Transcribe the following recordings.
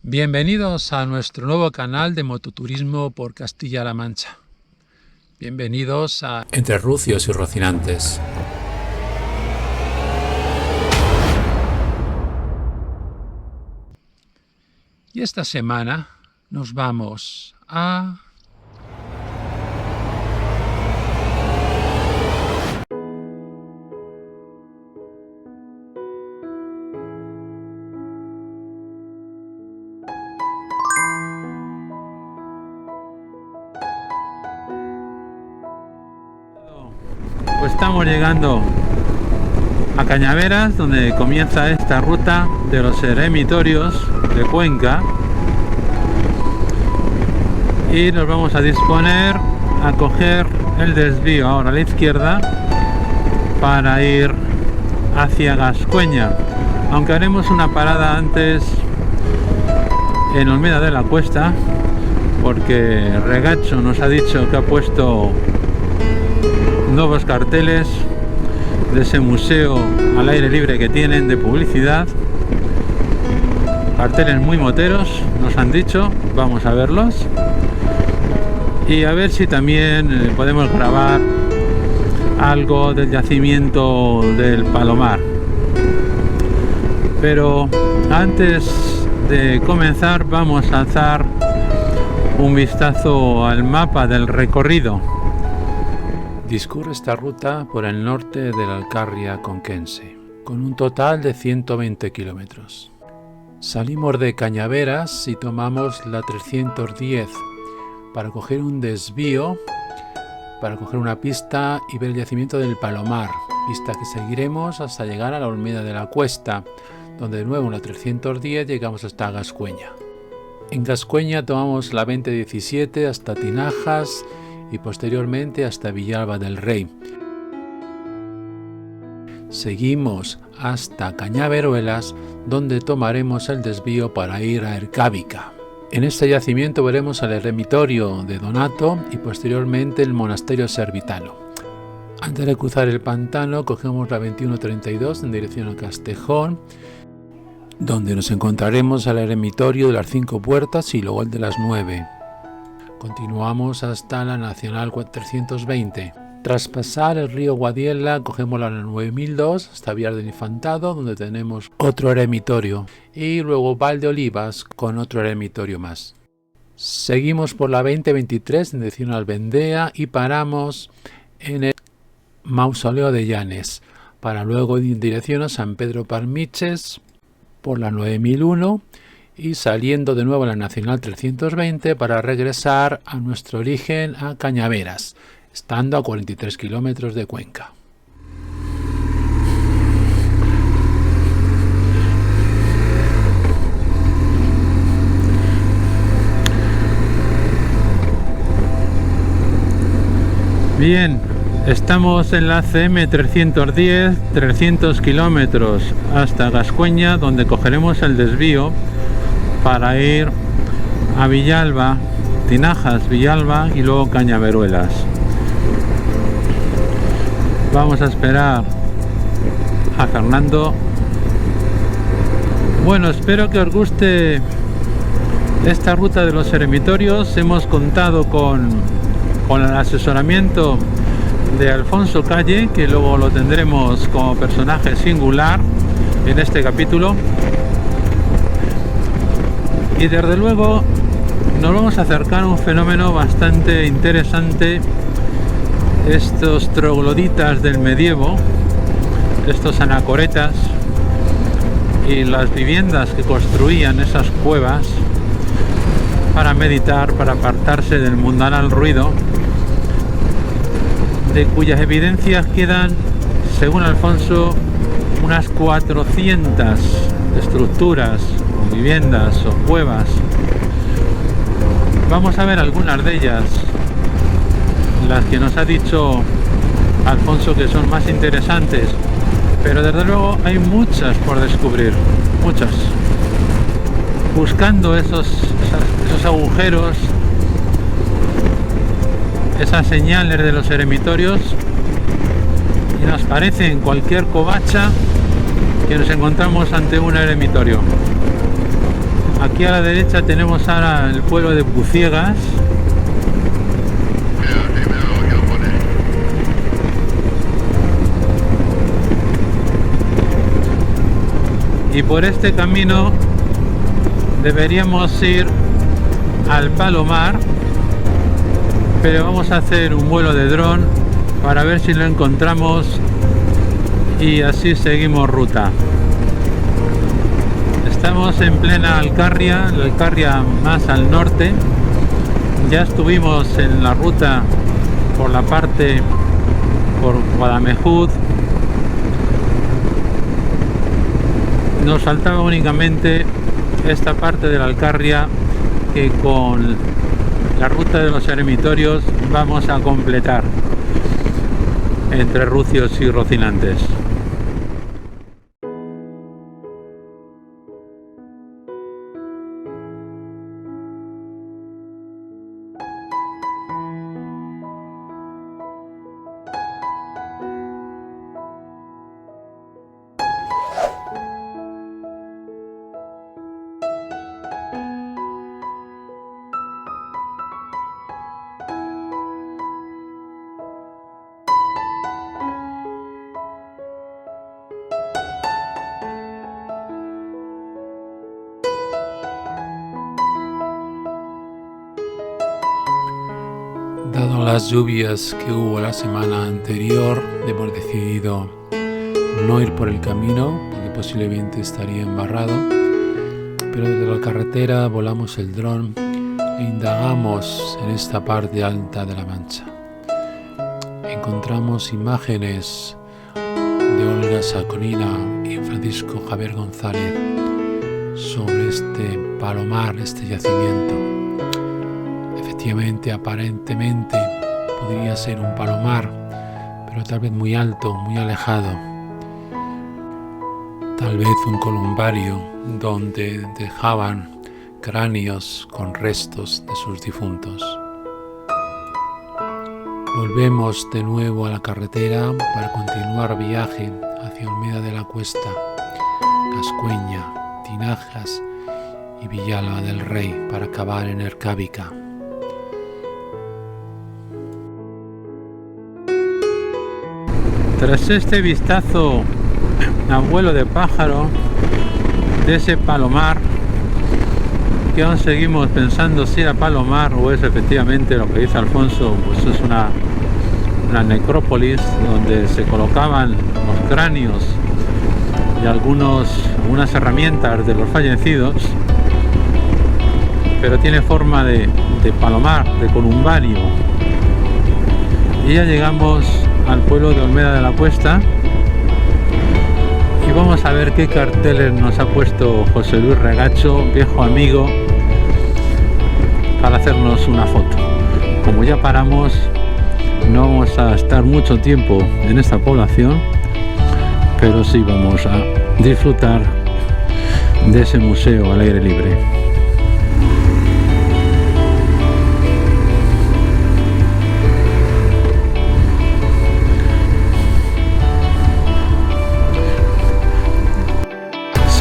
Bienvenidos a nuestro nuevo canal de mototurismo por Castilla-La Mancha. Bienvenidos a Entre Rucios y Rocinantes. Y esta semana nos vamos a... Pues estamos llegando a Cañaveras, donde comienza esta ruta de los eremitorios de Cuenca, y nos vamos a disponer a coger el desvío ahora a la izquierda para ir hacia Gascueña, aunque haremos una parada antes en Olmeda de la Cuesta, porque Regacho nos ha dicho que ha puesto nuevos carteles de ese museo al aire libre que tienen de publicidad. Carteles muy moteros, nos han dicho. Vamos a verlos y a ver si también podemos grabar algo del yacimiento del Palomar. Pero antes de comenzar vamos a echar un vistazo al mapa del recorrido. Discurre esta ruta por el norte de la Alcarria conquense, con un total de 120 kilómetros. Salimos de Cañaveras y tomamos la 310 para coger un desvío, para coger una pista y ver el yacimiento del Palomar, pista que seguiremos hasta llegar a la Olmeda de la Cuesta, donde de nuevo en la 310 llegamos hasta Gascueña. En Gascueña tomamos la 2017 hasta Tinajas y posteriormente hasta Villalba del Rey. Seguimos hasta Cañaveruelas, donde tomaremos el desvío para ir a Ercábica. En este yacimiento veremos el eremitorio de Donato y posteriormente el monasterio servitano. Antes de cruzar el pantano cogemos la 2132 en dirección a Castejón, donde nos encontraremos al eremitorio de las 5 puertas y luego el de las 9. Continuamos hasta la Nacional 320. Tras pasar el río Guadiela, cogemos la 9002 hasta Villar del Infantado, donde tenemos otro eremitorio, y luego Valdeolivas con otro eremitorio más. Seguimos por la 2023 en dirección a Albendea y paramos en el Mausoleo de Llanes, para luego ir en dirección a San Pedro Parmiches por la 9001, y saliendo de nuevo a la Nacional 320 para regresar a nuestro origen a Cañaveras, estando a 43 kilómetros de Cuenca. Bien, estamos en la CM 310, 300 kilómetros hasta Gascueña, donde cogeremos el desvío para ir a Villalba, Tinajas, Villalba y luego Cañaveruelas. Vamos a esperar a Fernando. Bueno, espero que os guste esta ruta de los eremitorios. Hemos contado con el asesoramiento de Alfonso Calle, que luego lo tendremos como personaje singular en este capítulo. Y desde luego nos vamos a acercar a un fenómeno bastante interesante, estos trogloditas del medievo, estos anacoretas y las viviendas que construían esas cuevas para meditar, para apartarse del mundanal ruido, de cuyas evidencias quedan, según Alfonso, unas 400 estructuras, viviendas o cuevas. Vamos a ver algunas de ellas, las que nos ha dicho Alfonso que son más interesantes, pero desde luego hay muchas por descubrir, muchas. Buscando esos agujeros, esas señales de los eremitorios, y nos parece en cualquier covacha que nos encontramos ante un eremitorio. Aquí a la derecha tenemos ahora el pueblo de Buciegas. Y por este camino deberíamos ir al Palomar, pero vamos a hacer un vuelo de dron para ver si lo encontramos y así seguimos ruta. Estamos en plena Alcarria, la Alcarria más al norte. Ya estuvimos en la ruta por la parte por Guadamejud. Nos faltaba únicamente esta parte de la Alcarria que con la ruta de los eremitorios vamos a completar entre Rucios y Rocinantes. Dado las lluvias que hubo la semana anterior, hemos decidido no ir por el camino, porque posiblemente estaría embarrado, pero desde la carretera volamos el dron e indagamos en esta parte alta de la Mancha. Encontramos imágenes de Olga Saconina y Francisco Javier González sobre este palomar, este yacimiento. Efectivamente, aparentemente podría ser un palomar, pero tal vez muy alto, muy alejado. Tal vez un columbario donde dejaban cráneos con restos de sus difuntos. Volvemos de nuevo a la carretera para continuar viaje hacia Olmeda de la Cuesta, Gascueña, Tinajas y Villalba del Rey para acabar en Ercábica. Tras este vistazo a vuelo de pájaro de ese palomar, que aún seguimos pensando si era palomar o es efectivamente lo que dice Alfonso, pues es una necrópolis donde se colocaban los cráneos y algunas herramientas de los fallecidos, pero tiene forma de palomar, de columbario. Y ya llegamos al pueblo de Olmeda de la Cuesta y vamos a ver qué carteles nos ha puesto José Luis Regacho, viejo amigo, para hacernos una foto. Como ya paramos, no vamos a estar mucho tiempo en esta población, pero sí vamos a disfrutar de ese museo al aire libre.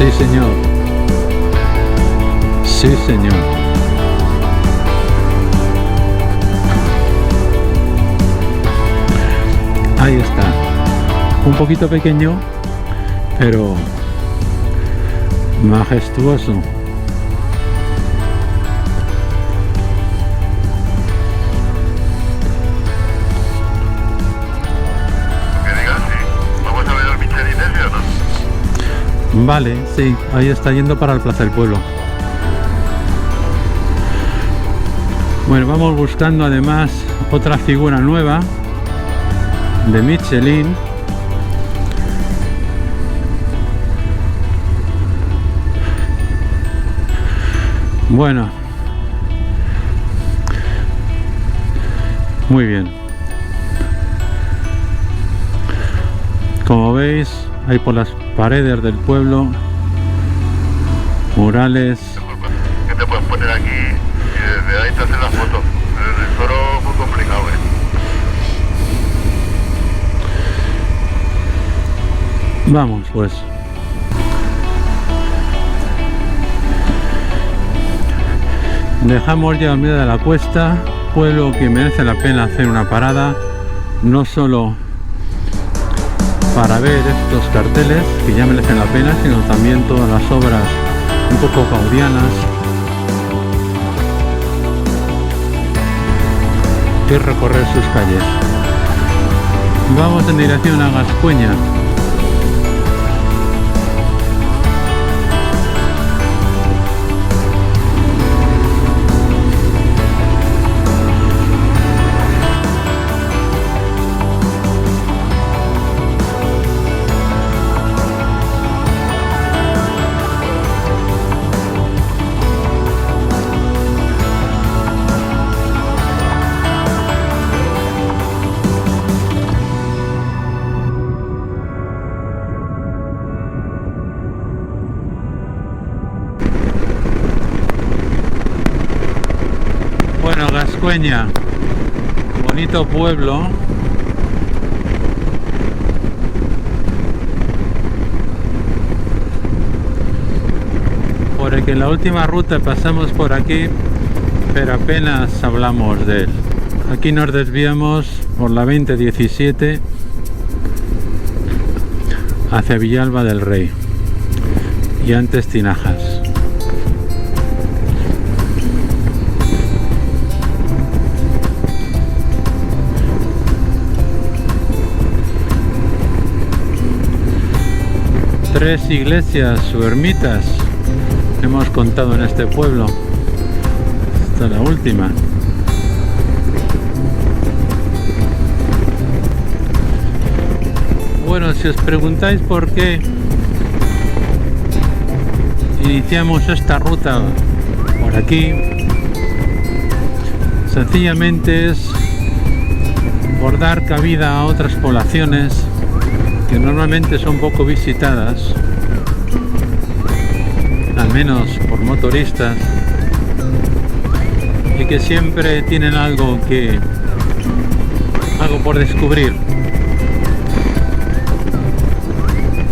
Sí, señor. Sí, señor. Ahí está. Un poquito pequeño, pero majestuoso. Vale, sí, ahí está yendo para el Plaza del Pueblo. Bueno, vamos buscando además otra figura nueva de Michelin. Bueno, muy bien. Como veis, hay por las paredes del pueblo murales. ¿Qué te puedes poner aquí? Y desde ahí te hacen las fotos. El toro es muy complicado, Vamos pues. Dejamos ya Olmeda de la Cuesta, pueblo que merece la pena hacer una parada, no solo para ver estos carteles que ya merecen la pena, sino también todas las obras un poco gaudianas y recorrer sus calles. Vamos en dirección a Gascueña. Gascueña, bonito pueblo. Por el que en la última ruta pasamos por aquí, pero apenas hablamos de él. Aquí nos desviamos por la 2017 hacia Villalba del Rey y antes Tinajas. Tres iglesias o ermitas hemos contado en este pueblo. Esta es la última. Bueno, si os preguntáis por qué iniciamos esta ruta por aquí, sencillamente es por dar cabida a otras poblaciones que normalmente son poco visitadas, al menos por motoristas, y que siempre tienen algo por descubrir.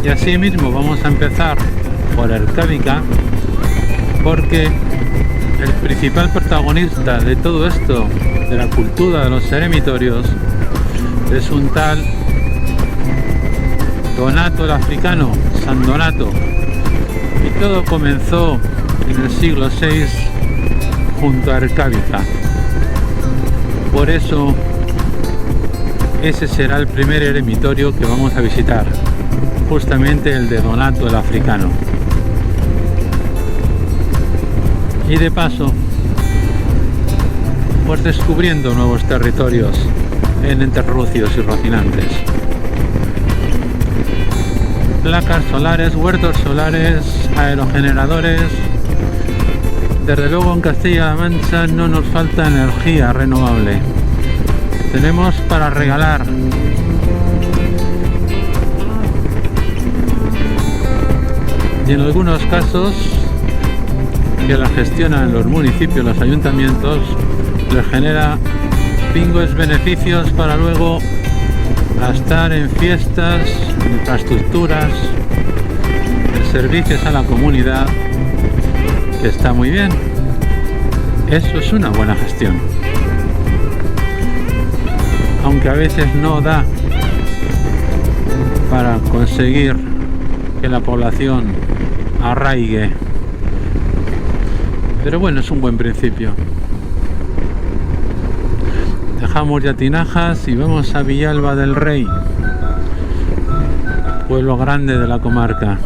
Y así mismo vamos a empezar por Erkábika, porque el principal protagonista de todo esto, de la cultura de los eremitorios, es un tal Donato el Africano, San Donato, y todo comenzó en el siglo VI junto a Erkábika. Por eso ese será el primer eremitorio que vamos a visitar, justamente el de Donato el Africano. Y de paso, pues descubriendo nuevos territorios en Enterrucios y Rocinantes. Placas solares, huertos solares, aerogeneradores. Desde luego en Castilla-La Mancha no nos falta energía renovable. Tenemos para regalar. Y en algunos casos que la gestionan los municipios, los ayuntamientos, les genera pingües beneficios para luego gastar en fiestas, infraestructuras, en servicios a la comunidad, que está muy bien. Eso es una buena gestión, aunque a veces no da para conseguir que la población arraigue, pero bueno, es un buen principio. Dejamos ya Tinajas y vamos a Villalba del Rey, pueblo grande de la comarca.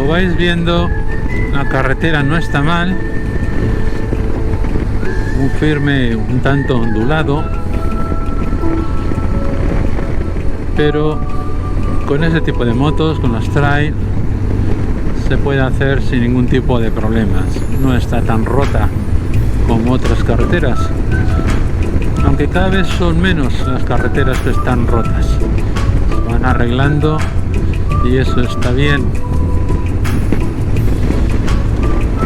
Vais viendo, la carretera no está mal, un firme un tanto ondulado, pero con ese tipo de motos, con las trail, se puede hacer sin ningún tipo de problemas. No está tan rota como otras carreteras, aunque cada vez son menos las carreteras que están rotas. van arreglando y eso está bien.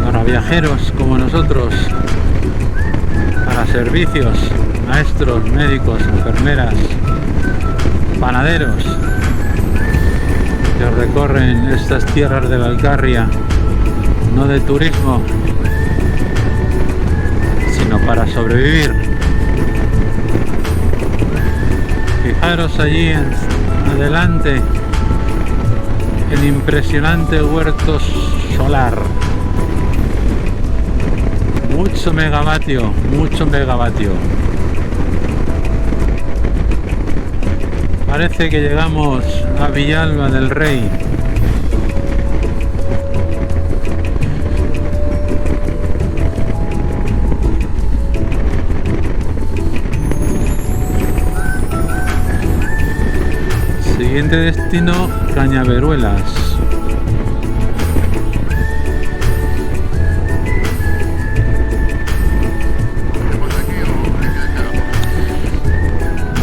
Para viajeros como nosotros, para servicios, maestros, médicos, enfermeras, panaderos que recorren estas tierras de la Alcarria, no de turismo, sino para sobrevivir. Fijaros allí adelante el impresionante huerto solar. Mucho megavatio. Parece que llegamos a Villalba del Rey. Siguiente destino, Cañaveruelas.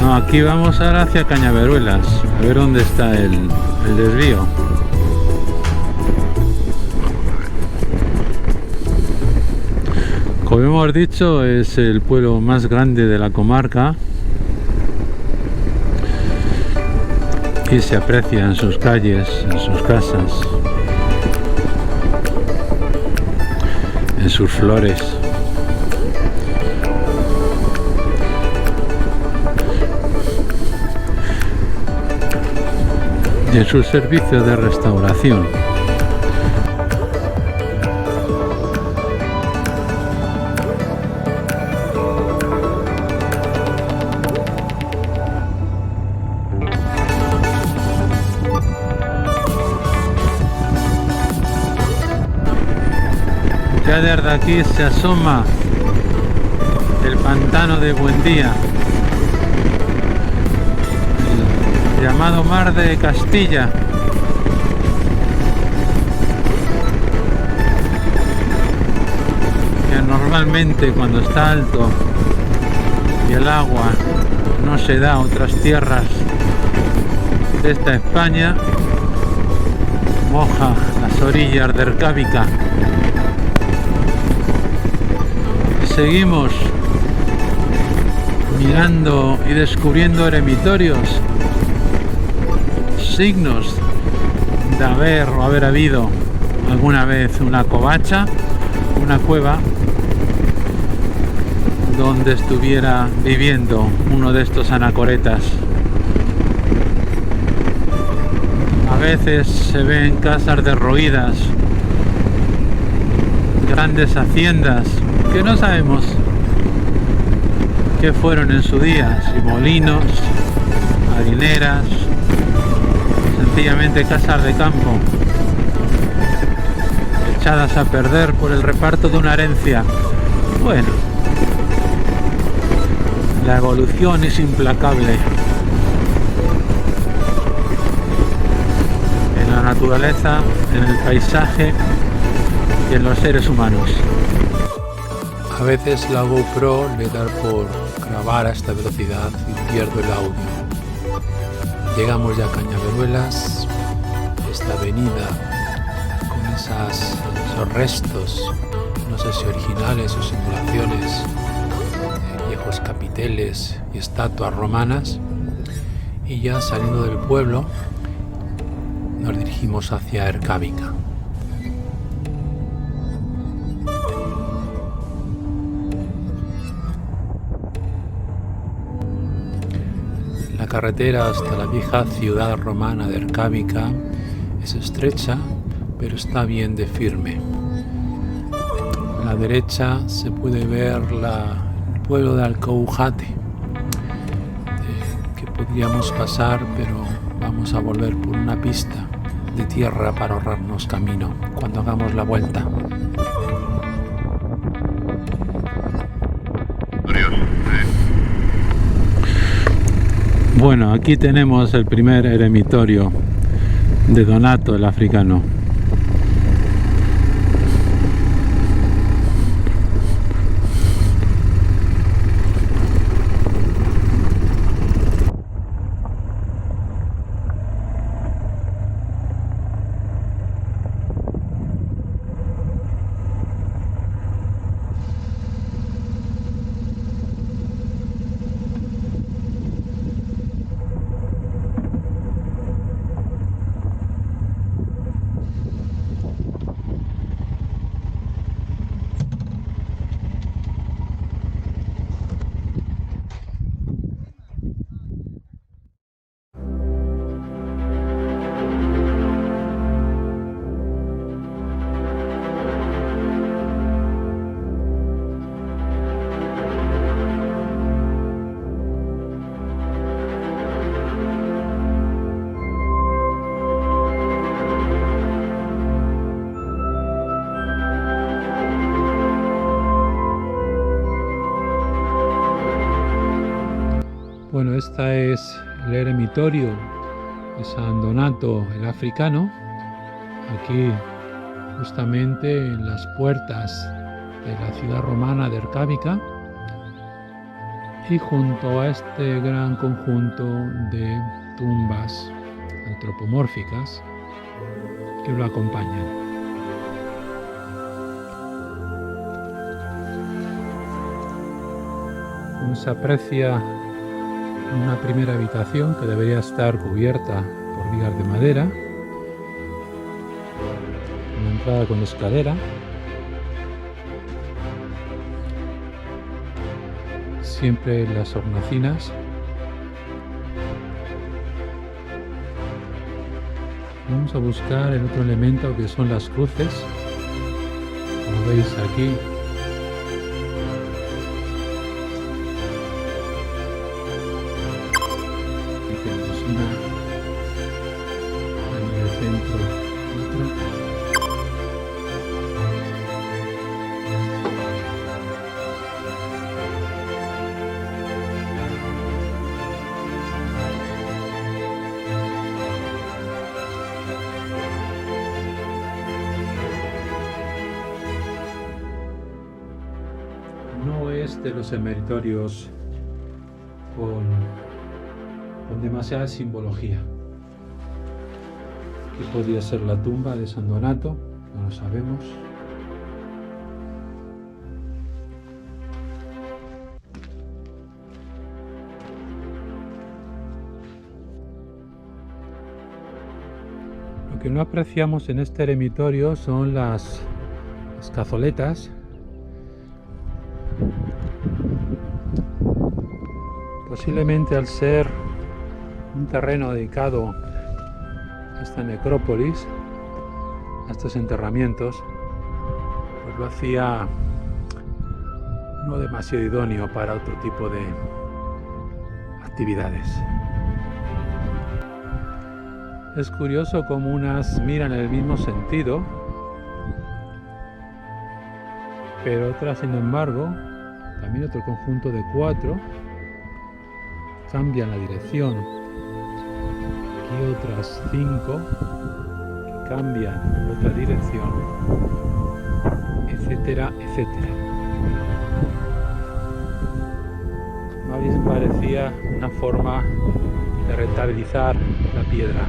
No, aquí vamos ahora hacia Cañaveruelas, a ver dónde está el desvío. Como hemos dicho, es el pueblo más grande de la comarca y se aprecia en sus calles, en sus casas, en sus flores. Y en sus servicios de restauración. Ya desde aquí se asoma el pantano de Buendía, el llamado Mar de Castilla. Que normalmente cuando está alto y el agua no se da a otras tierras de esta España, moja las orillas de Ercábica. Seguimos mirando y descubriendo eremitorios, signos de haber habido alguna vez una covacha, una cueva donde estuviera viviendo uno de estos anacoretas. A veces se ven casas derruidas, grandes haciendas que no sabemos qué fueron en su día, si molinos, harineras, sencillamente casas de campo, echadas a perder por el reparto de una herencia. Bueno, la evolución es implacable. En la naturaleza, en el paisaje y en los seres humanos. A veces la GoPro le da por grabar a esta velocidad y pierdo el audio. Llegamos ya a Cañaveruelas, esta avenida con esos restos, no sé si originales o simulaciones de viejos capiteles y estatuas romanas, y ya saliendo del pueblo nos dirigimos hacia Ercábica. La carretera hasta la vieja ciudad romana de Ercábica es estrecha, pero está bien de firme. A la derecha se puede ver el pueblo de Alcoujate, que podríamos pasar, pero vamos a volver por una pista de tierra para ahorrarnos camino cuando hagamos la vuelta. Bueno, aquí tenemos el primer eremitorio de Donato el africano. este es el eremitorio de San Donato el Africano, aquí justamente en las puertas de la ciudad romana de Ercábica y junto a este gran conjunto de tumbas antropomórficas que lo acompañan. Como se aprecia una primera habitación que debería estar cubierta por vigas de madera, una entrada con escalera, siempre las hornacinas. Vamos a buscar el otro elemento que son las cruces, como veis aquí. No es de los emeritorios con demasiada simbología. Aquí podría ser la tumba de San Donato, no lo sabemos. Lo que no apreciamos en este eremitorio son las cazoletas. Posiblemente al ser un terreno dedicado a esta necrópolis, a estos enterramientos, pues lo hacía no demasiado idóneo para otro tipo de actividades. Es curioso cómo unas miran en el mismo sentido, pero otras, sin embargo, también otro conjunto de 4, cambian la dirección. Aquí otras 5 que cambian otra dirección, etcétera, etcétera. Más bien parecía una forma de rentabilizar la piedra.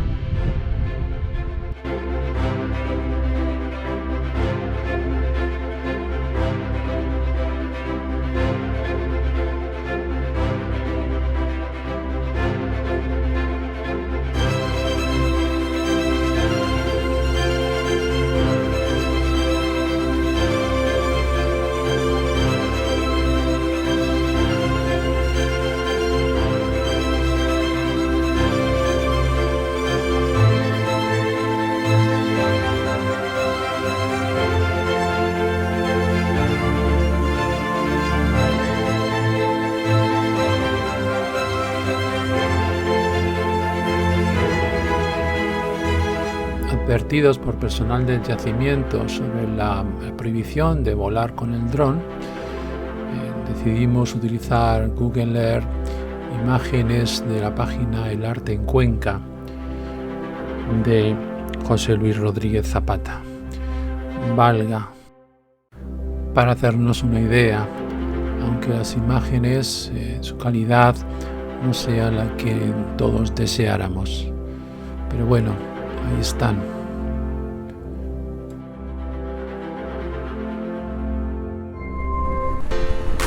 Advertidos por personal del yacimiento sobre la prohibición de volar con el dron, decidimos utilizar Google Earth, imágenes de la página El Arte en Cuenca de José Luis Rodríguez Zapata. Valga para hacernos una idea, aunque las imágenes, su calidad no sea la que todos deseáramos. Pero bueno, ahí están.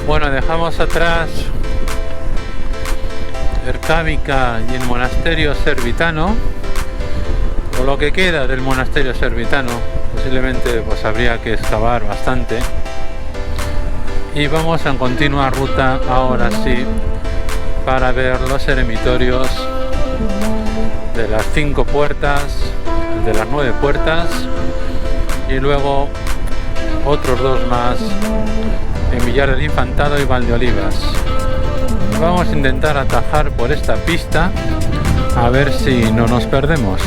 Bueno, dejamos atrás Ercábica y el monasterio servitano, o lo que queda del monasterio servitano. Posiblemente pues habría que excavar bastante. Y vamos en continua ruta ahora sí para ver los eremitorios de las 5 puertas, de las 9 puertas, y luego otros 2 más en Villar del Infantado y Valdeolivas. Vamos a intentar atajar por esta pista a ver si no nos perdemos.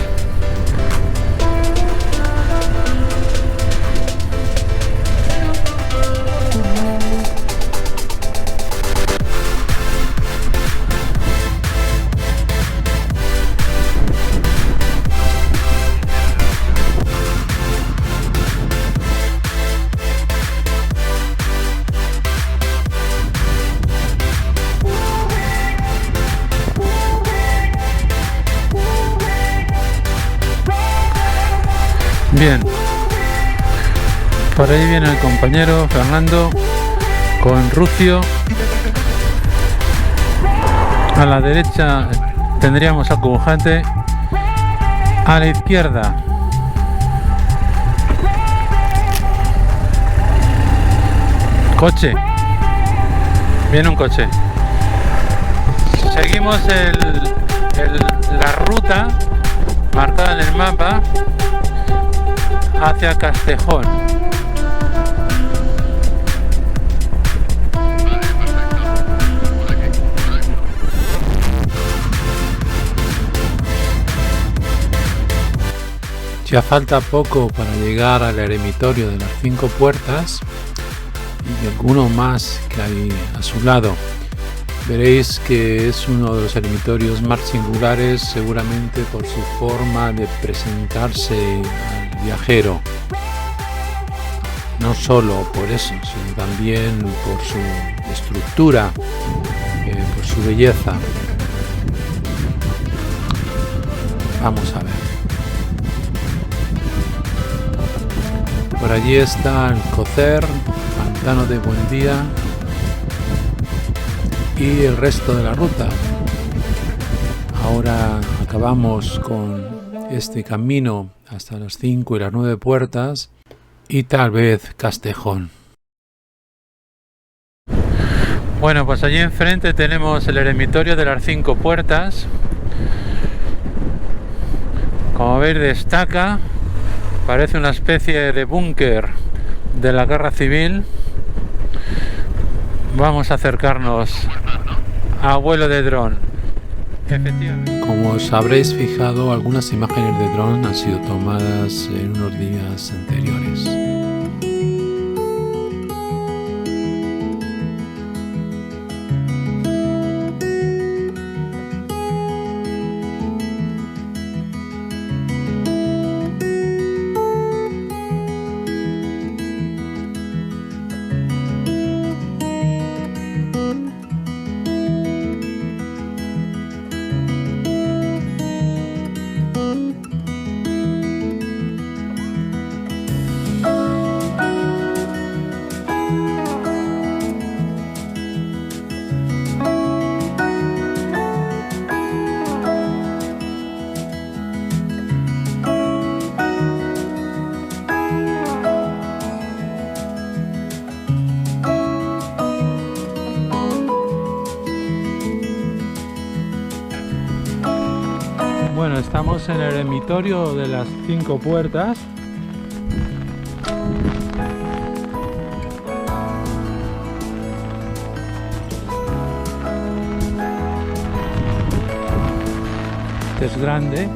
Bien, por ahí viene el compañero Fernando con Rucio. A la derecha tendríamos a Cubujate, a la izquierda coche, viene un coche. Seguimos la ruta marcada en el mapa hacia Castejón. Ya falta poco para llegar al eremitorio de las 5 puertas y alguno más que hay a su lado. Veréis que es uno de los eremitorios más singulares, seguramente por su forma de presentarse al viajero. No solo por eso, sino también por su estructura, por su belleza. Vamos a ver. Por allí está el Cocer, Pantano de Buendía y el resto de la ruta. Ahora acabamos con este camino hasta las 5 y las 9 puertas y tal vez Castejón. Bueno, pues allí enfrente tenemos el eremitorio de las 5 puertas. Como veis, destaca. Parece una especie de búnker de la guerra civil. Vamos a acercarnos a vuelo de dron. Efectivamente. Como os habréis fijado, algunas imágenes de dron han sido tomadas en unos días anteriores. Bueno, estamos en el eremitorio de las 5 puertas. Este es grande.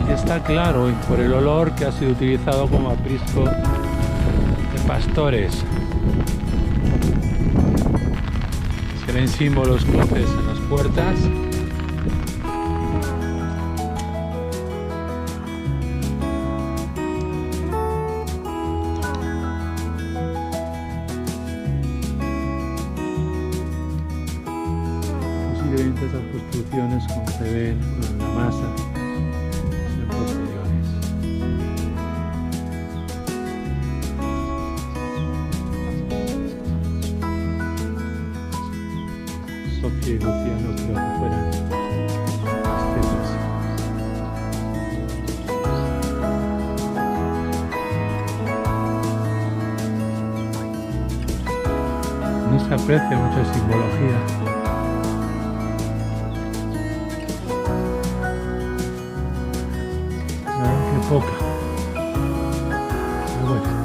Está claro, y por el olor, que ha sido utilizado como aprisco de pastores. Se ven símbolos cruces en las puertas. Posiblemente esas construcciones, como se ven en la masa, Sofía y Luciano creo que fueran aztecas. No se aprecia mucha simbología. La verdad que poca. Pero bueno.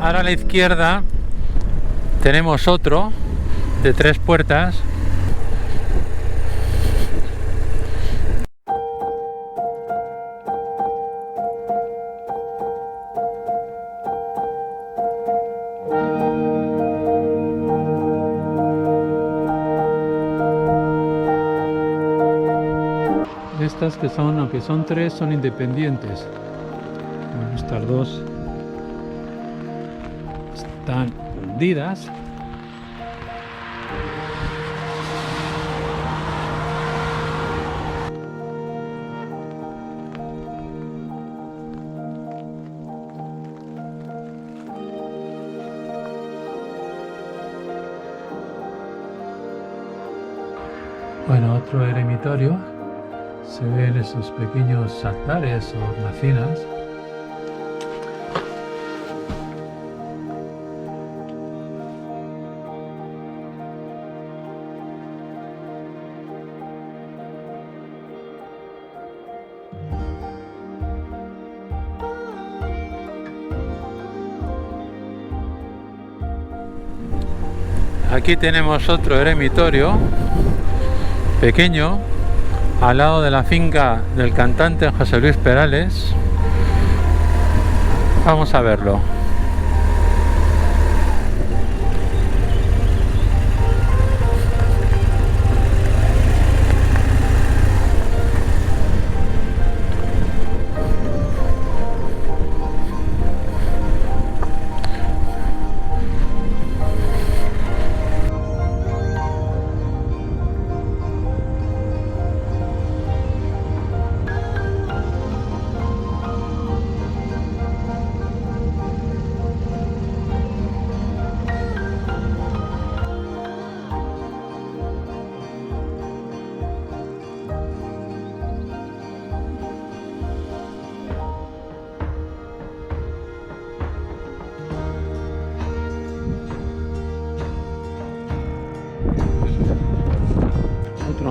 Ahora a la izquierda tenemos otro de 3 puertas. Estas que son, aunque son 3, son independientes. Bueno, estas 2 están hundidas. Bueno, otro eremitorio. Se ven esos pequeños altares o hornacinas. Aquí tenemos otro eremitorio pequeño al lado de la finca del cantante José Luis Perales. Vamos a verlo.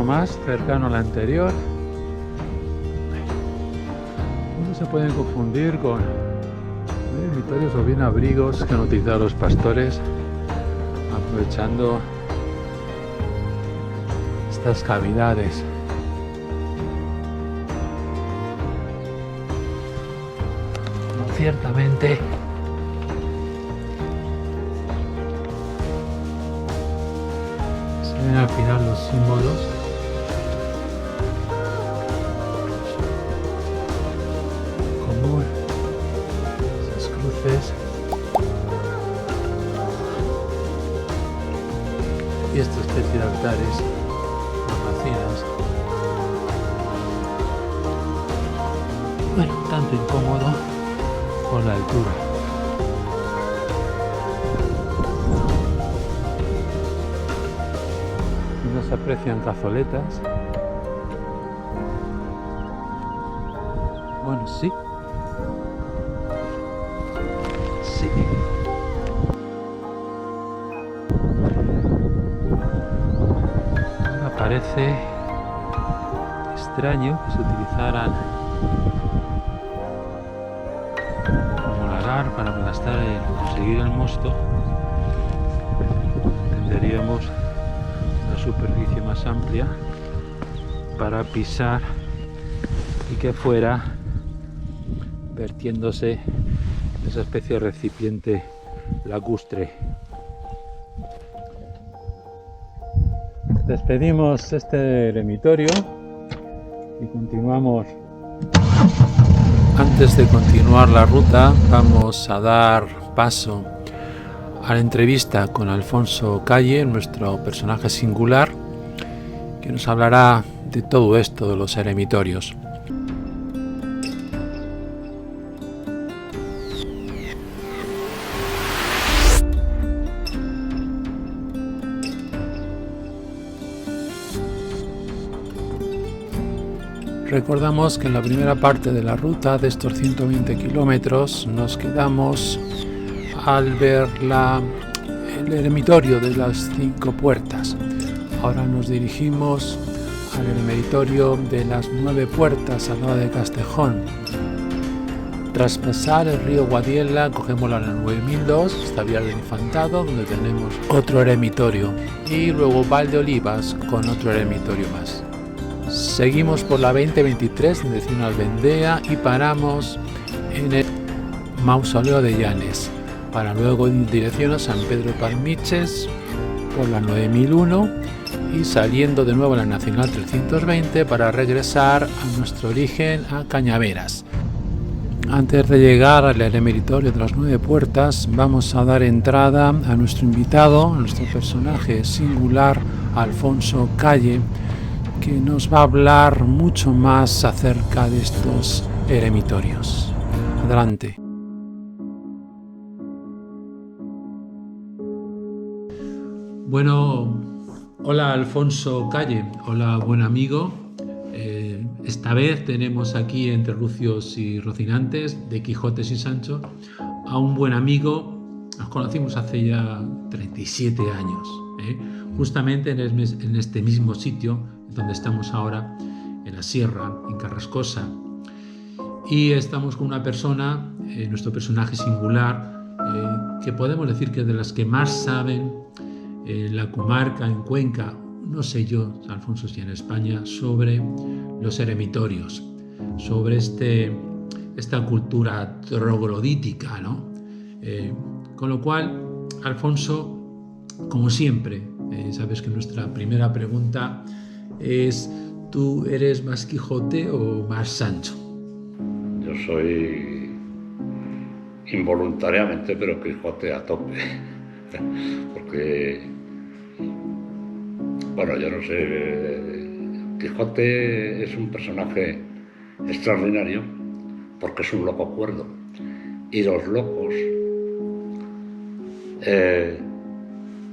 Más cercano al anterior. No se pueden confundir con eremitorios o bien abrigos que han utilizado los pastores, aprovechando estas cavidades. No, ciertamente se ven al final los símbolos. Y esta especie de altares, hornacinas. Bueno, tanto incómodo por la altura. No se aprecian cazoletas. Bueno, sí. Sí. Parece extraño que se utilizaran como lagar para aplastar y conseguir el mosto. Tendríamos una superficie más amplia para pisar y que fuera vertiéndose esa especie de recipiente lacustre. Despedimos este eremitorio y continuamos. Antes de continuar la ruta, vamos a dar paso a la entrevista con Alfonso Calle, nuestro personaje singular, que nos hablará de todo esto de los eremitorios. Recordamos que en la primera parte de la ruta de estos 120 kilómetros nos quedamos al ver el eremitorio de las 5 puertas. Ahora nos dirigimos al eremitorio de las 9 puertas al lado de Castejón. Tras pasar el río Guadiela, cogemos la 9002, hasta Villar del Infantado, donde tenemos otro eremitorio, y luego Valdeolivas con otro eremitorio más. Seguimos por la 2023 en dirección a Albendea y paramos en el Mausoleo de Llanes, para luego ir en dirección a San Pedro Palmiches por la 9001 y saliendo de nuevo a la Nacional 320 para regresar a nuestro origen, a Cañaveras. Antes de llegar al eremitorio de las 9 puertas, vamos a dar entrada a nuestro invitado, a nuestro personaje singular, Alfonso Calle, que nos va a hablar mucho más acerca de estos eremitorios. Adelante. Bueno, hola Alfonso Calle, hola buen amigo. Esta vez tenemos aquí entre Rucios y Rocinantes, de Quijotes y Sancho, a un buen amigo. Nos conocimos hace ya 37 años, justamente en este mismo sitio donde estamos ahora, en la sierra, en Carrascosa. Y estamos con una persona, nuestro personaje singular, que podemos decir que es de las que más saben en la comarca, en Cuenca, no sé yo, Alfonso, si en España, sobre los eremitorios, sobre esta cultura troglodítica, ¿no? Con lo cual, Alfonso, como siempre, sabes que nuestra primera pregunta es: ¿tú eres más Quijote o más Sancho? Yo soy involuntariamente, pero Quijote a tope, porque, bueno, yo no sé, Quijote es un personaje extraordinario porque es un loco cuerdo, y los locos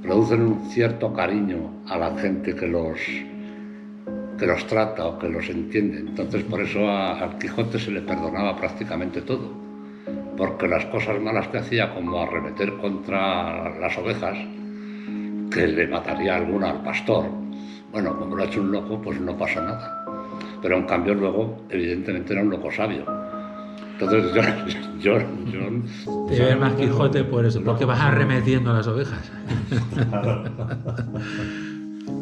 producen un cierto cariño a la gente que los trata o que los entiende. Entonces, por eso al Quijote se le perdonaba prácticamente todo, porque las cosas malas que hacía, como arremeter contra las ovejas, que le mataría alguna al pastor, bueno, como lo ha hecho un loco, pues no pasa nada. Pero en cambio luego, evidentemente, era un loco sabio. Entonces yo te ves más Quijote por eso, porque vas arremetiendo a las ovejas.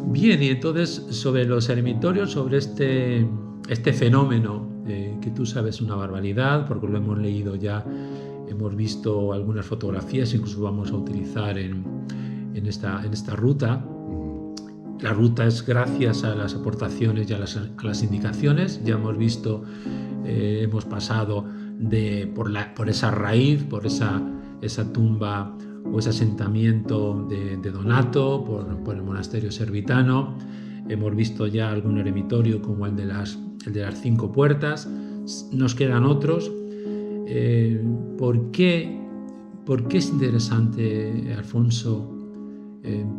Bien, y entonces sobre los eremitorios, sobre este fenómeno, que tú sabes una barbaridad, porque lo hemos leído ya, hemos visto algunas fotografías, incluso vamos a utilizar en esta ruta. La ruta es gracias a las aportaciones y a las indicaciones. Ya hemos visto, hemos pasado por esa raíz, por esa tumba o ese asentamiento de Donato, por el monasterio servitano. Hemos visto ya algún eremitorio como el de las 5 puertas. Nos quedan otros. ¿Por qué es interesante, Alfonso,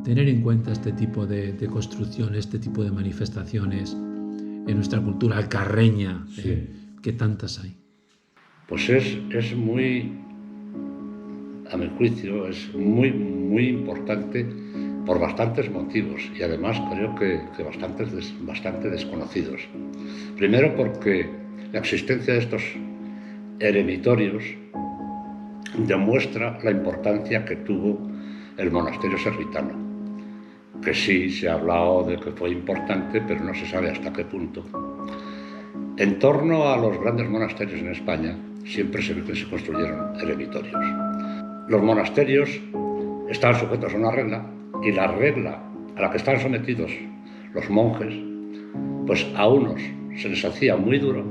tener en cuenta este tipo de construcciones, este tipo de manifestaciones en nuestra cultura alcarreña, sí, que tantas hay? Pues es muy, a mi juicio, es muy, muy importante por bastantes motivos, y además creo que bastante desconocidos. Primero, porque la existencia de estos eremitorios demuestra la importancia que tuvo el monasterio servitano, que sí se ha hablado de que fue importante, pero no se sabe hasta qué punto. En torno a los grandes monasterios en España siempre se construyeron eremitorios. Los monasterios estaban sujetos a una regla, y la regla a la que estaban sometidos los monjes, pues a unos se les hacía muy duro,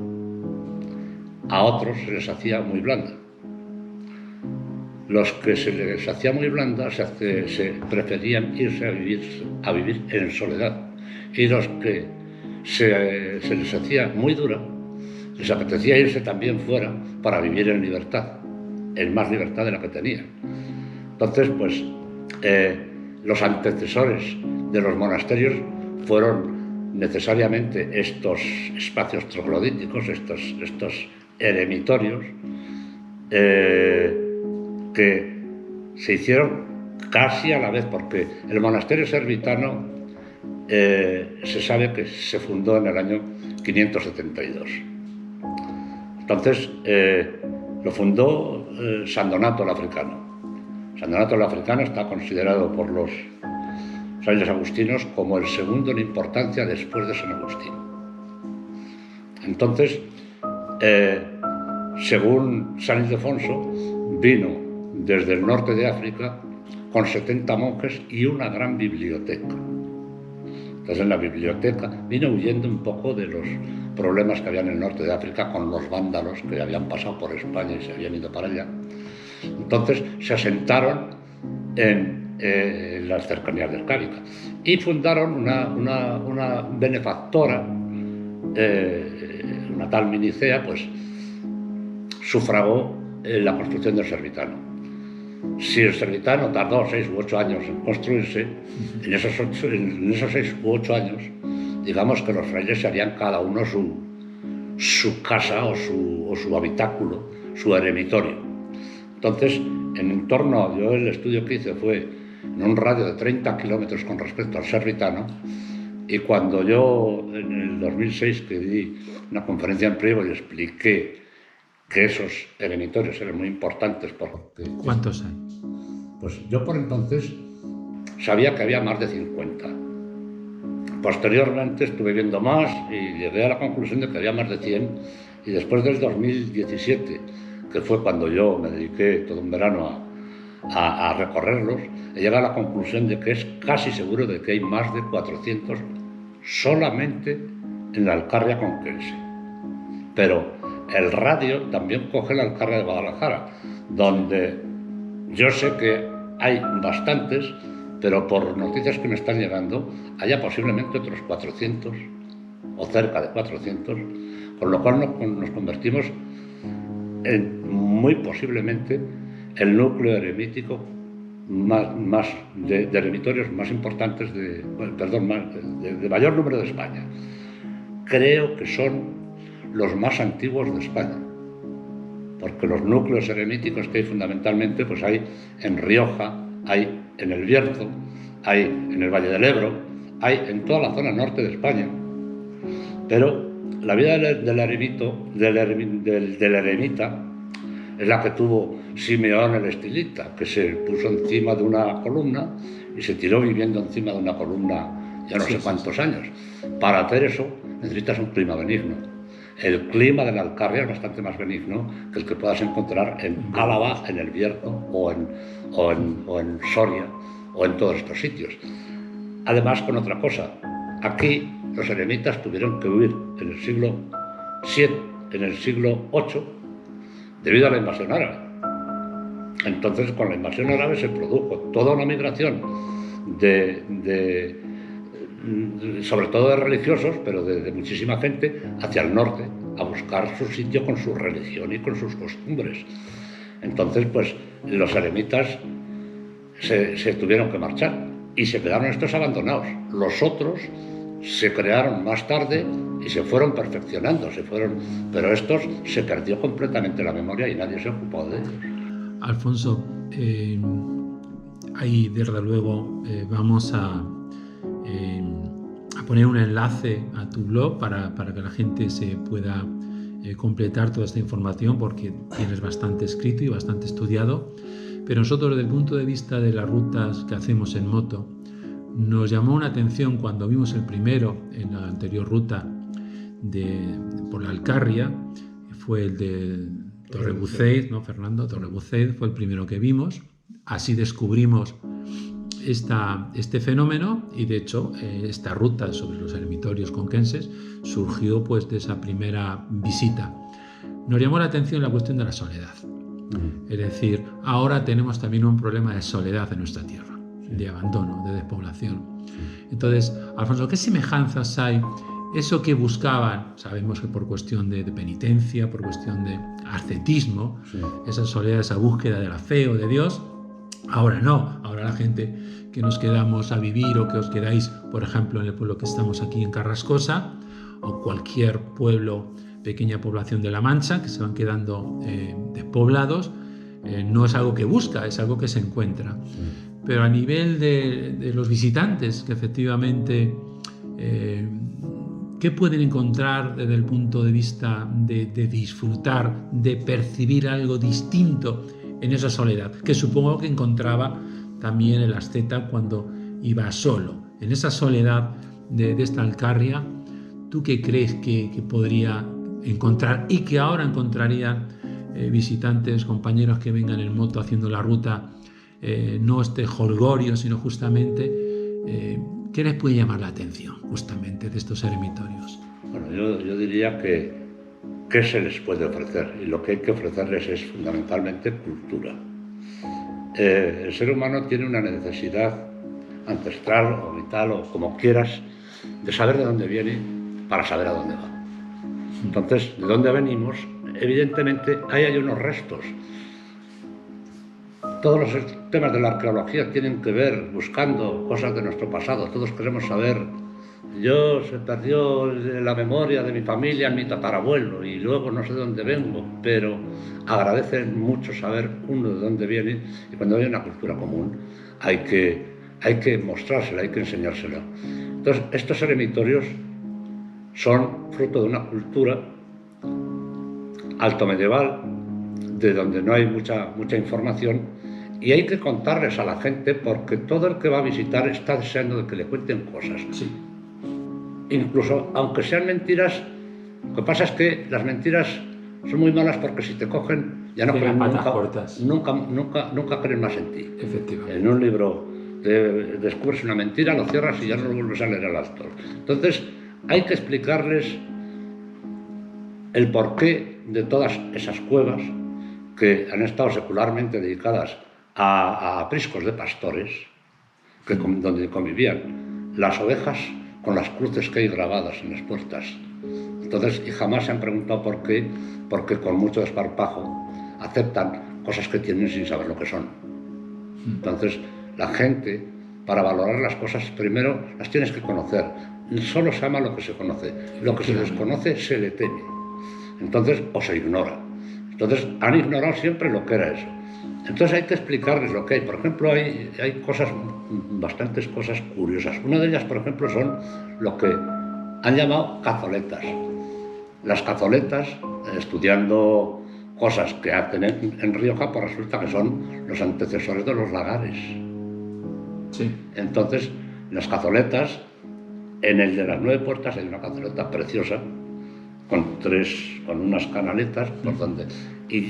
a otros se les hacía muy blanda. Los que se les hacía muy blanda se preferían irse a vivir en soledad, y los que se les hacía muy dura, les apetecía irse también fuera para vivir en libertad, en más libertad de la que tenían. Entonces, pues, los antecesores de los monasterios fueron necesariamente estos espacios troglodíticos, estos eremitorios, que se hicieron casi a la vez, porque el monasterio servitano se sabe que se fundó en el año 572. Entonces, Lo fundó San Donato el Africano. San Donato el Africano está considerado por los frailes agustinos como el segundo en importancia después de San Agustín. Entonces, según San Ildefonso, vino desde el norte de África con 70 monjes y una gran biblioteca. Entonces, en la biblioteca vino huyendo un poco de los problemas que había en el norte de África con los vándalos que habían pasado por España y se habían ido para allá. Entonces, se asentaron en las cercanías de Arcábica y fundaron una benefactora, una tal Minicea, pues sufragó la construcción del Servitano. Si el Servitano tardó 6 u 8 años en construirse, en esos 6 u 8 años, digamos que los frailes se harían cada uno su casa o su habitáculo, su eremitorio. Entonces, en torno, yo el estudio que hice fue en un radio de 30 kilómetros con respecto al Servitano, y cuando yo en el 2006 que di una conferencia en Priego y expliqué que esos eremitorios eran muy importantes porque... ¿Cuántos hay? Pues yo por entonces sabía que había más de 50. Posteriormente estuve viendo más y llegué a la conclusión de que había más de 100, y después del 2017, que fue cuando yo me dediqué todo un verano a recorrerlos, he llegado a la conclusión de que es casi seguro de que hay más de 400 solamente en la Alcarria conquense. Pero el radio también coge la Alcarria de Guadalajara, donde yo sé que hay bastantes, pero por noticias que me están llegando, haya posiblemente otros 400 o cerca de 400, con lo cual nos convertimos en, muy posiblemente, el núcleo eremítico de eremitorios más importantes de mayor número de España. Creo que son los más antiguos de España, porque los núcleos eremíticos que hay fundamentalmente, pues hay en Rioja, hay en el Bierzo, hay en el Valle del Ebro, hay en toda la zona norte de España. Pero la vida del eremita es la que tuvo Simeón el Estilita, que se puso encima de una columna y se tiró viviendo encima de una columna ya no sé cuántos años. Para hacer eso necesitas un clima benigno. El clima de la Alcarria es bastante más benigno que el que puedas encontrar en Álava, en el Bierzo o en Soria o en todos estos sitios. Además, con otra cosa, aquí los eremitas tuvieron que huir en el siglo VII, en el siglo VIII, debido a la invasión árabe. Entonces, con la invasión árabe se produjo toda una migración sobre todo de religiosos, pero de muchísima gente, hacia el norte, a buscar su sitio con su religión y con sus costumbres. Entonces, pues, los eremitas se tuvieron que marchar y se quedaron estos abandonados. Los otros se crearon más tarde y se fueron perfeccionando, pero estos se perdió completamente la memoria y nadie se ocupó de ellos. Alfonso, ahí desde luego vamos a poner un enlace a tu blog para que la gente se pueda completar toda esta información, porque tienes bastante escrito y bastante estudiado. Pero nosotros, desde el punto de vista de las rutas que hacemos en moto, nos llamó una atención cuando vimos el primero en la anterior ruta por la Alcarria, fue el de Torrebucet, ¿no, Fernando? Torrebucet fue el primero que vimos. Así descubrimos este fenómeno, y de hecho esta ruta sobre los eremitorios conquenses surgió pues de esa primera visita. Nos llamó la atención la cuestión de la soledad. Es decir, ahora tenemos también un problema de soledad en nuestra tierra, de abandono, de despoblación. Entonces, Alfonso, ¿qué semejanzas hay? Eso que buscaban, sabemos que por cuestión de penitencia, por cuestión de ascetismo, esa soledad, esa búsqueda de la fe o de Dios, ahora no. Ahora la gente que nos quedamos a vivir, o que os quedáis, por ejemplo, en el pueblo que estamos aquí en Carrascosa, o cualquier pueblo, pequeña población de La Mancha, que se van quedando despoblados, no es algo que busca, es algo que se encuentra. Pero a nivel de los visitantes, que efectivamente ¿Qué pueden encontrar desde el punto de vista de disfrutar, de percibir algo distinto en esa soledad? Que supongo que encontraba también el asceta cuando iba solo. En esa soledad de esta Alcarria, ¿tú qué crees que podría encontrar y que ahora encontrarían visitantes, compañeros que vengan en moto haciendo la ruta, no este jolgorio, sino justamente, ¿qué les puede llamar la atención justamente de estos eremitorios? Bueno, yo diría que ¿qué se les puede ofrecer? Y lo que hay que ofrecerles es fundamentalmente cultura. El ser humano tiene una necesidad ancestral o vital o como quieras de saber de dónde viene para saber a dónde va. Entonces, ¿de dónde venimos? Evidentemente, ahí hay unos restos. Todos los temas de la arqueología tienen que ver buscando cosas de nuestro pasado. Todos queremos saber. Yo se perdió la memoria de mi familia en mi tatarabuelo y luego no sé de dónde vengo, pero agradece mucho saber uno de dónde viene, y cuando hay una cultura común hay que mostrársela, hay que enseñársela. Entonces, estos eremitorios son fruto de una cultura alto medieval, de donde no hay mucha información, y hay que contarles a la gente porque todo el que va a visitar está deseando de que le cuenten cosas. Sí. Incluso, aunque sean mentiras, lo que pasa es que las mentiras son muy malas porque si te cogen ya no creen nunca creen más en ti. Efectivamente. En un libro descubres una mentira, lo cierras y ya no lo vuelves a leer al autor. Entonces, hay que explicarles el porqué de todas esas cuevas que han estado secularmente dedicadas a apriscos de pastores, donde convivían las ovejas con las cruces que hay grabadas en las puertas. Entonces, y jamás se han preguntado por qué, porque con mucho desparpajo aceptan cosas que tienen sin saber lo que son. Entonces, la gente, para valorar las cosas, primero las tienes que conocer. Solo se ama lo que se conoce. Lo que se desconoce se le teme. Entonces, o se ignora. Entonces, han ignorado siempre lo que era eso. Entonces hay que explicarles lo que hay. Por ejemplo, hay bastantes cosas curiosas. Una de ellas, por ejemplo, son lo que han llamado cazoletas. Las cazoletas, estudiando cosas que hacen en Rioja, pues resulta que son los antecesores de los lagares. Sí. Entonces, las cazoletas, en el de las 9 puertas hay una cazoleta preciosa, con unas canaletas por donde... Y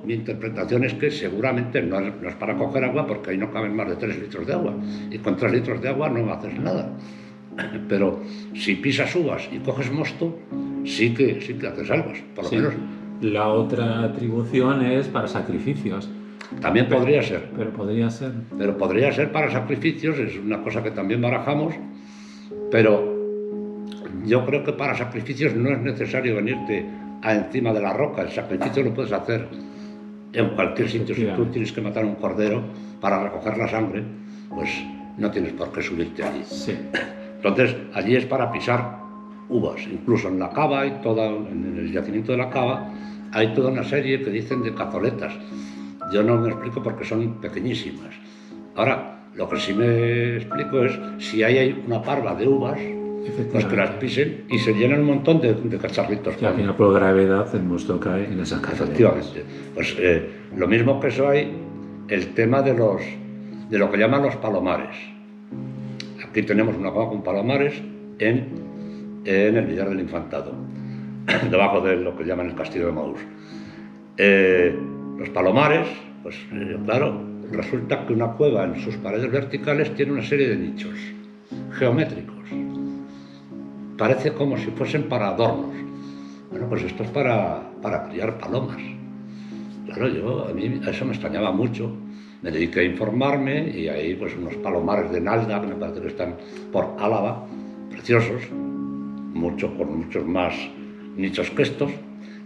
mi interpretación es que seguramente no es para coger agua, porque ahí no caben más de 3 litros de agua. Y con 3 litros de agua no haces nada. Pero si pisas uvas y coges mosto, sí que haces algo, por lo menos. La otra atribución es para sacrificios. También podría ser. Pero podría ser. Pero podría ser para sacrificios, es una cosa que también barajamos, pero yo creo que para sacrificios no es necesario venirte encima de la roca. El sacrificio lo puedes hacer en cualquier sitio. Si tú tienes que matar un cordero para recoger la sangre, pues no tienes por qué subirte allí. Sí. Entonces, allí es para pisar uvas. Incluso en la cava, en el yacimiento de la cava, hay toda una serie que dicen de cazoletas. Yo no me explico porque son pequeñísimas. Ahora, lo que sí me explico es si hay una parva de uvas, pues que las pisen y se llenan un montón de cacharritos. Que al final, por gravedad, el mosto cae en esas cazoletas. Efectivamente. Pues lo mismo que eso hay el tema de lo que llaman los palomares. Aquí tenemos una cueva con palomares en el Villar del Infantado, debajo de lo que llaman el Castillo de Maús. Los palomares, pues claro, resulta que una cueva en sus paredes verticales tiene una serie de nichos geométricos. Parece como si fuesen para adornos. Bueno, pues esto es para criar palomas. Claro, a mí eso me extrañaba mucho. Me dediqué a informarme y ahí pues unos palomares de Nalda, que me parece que están por Álava, preciosos, con muchos más nichos que estos,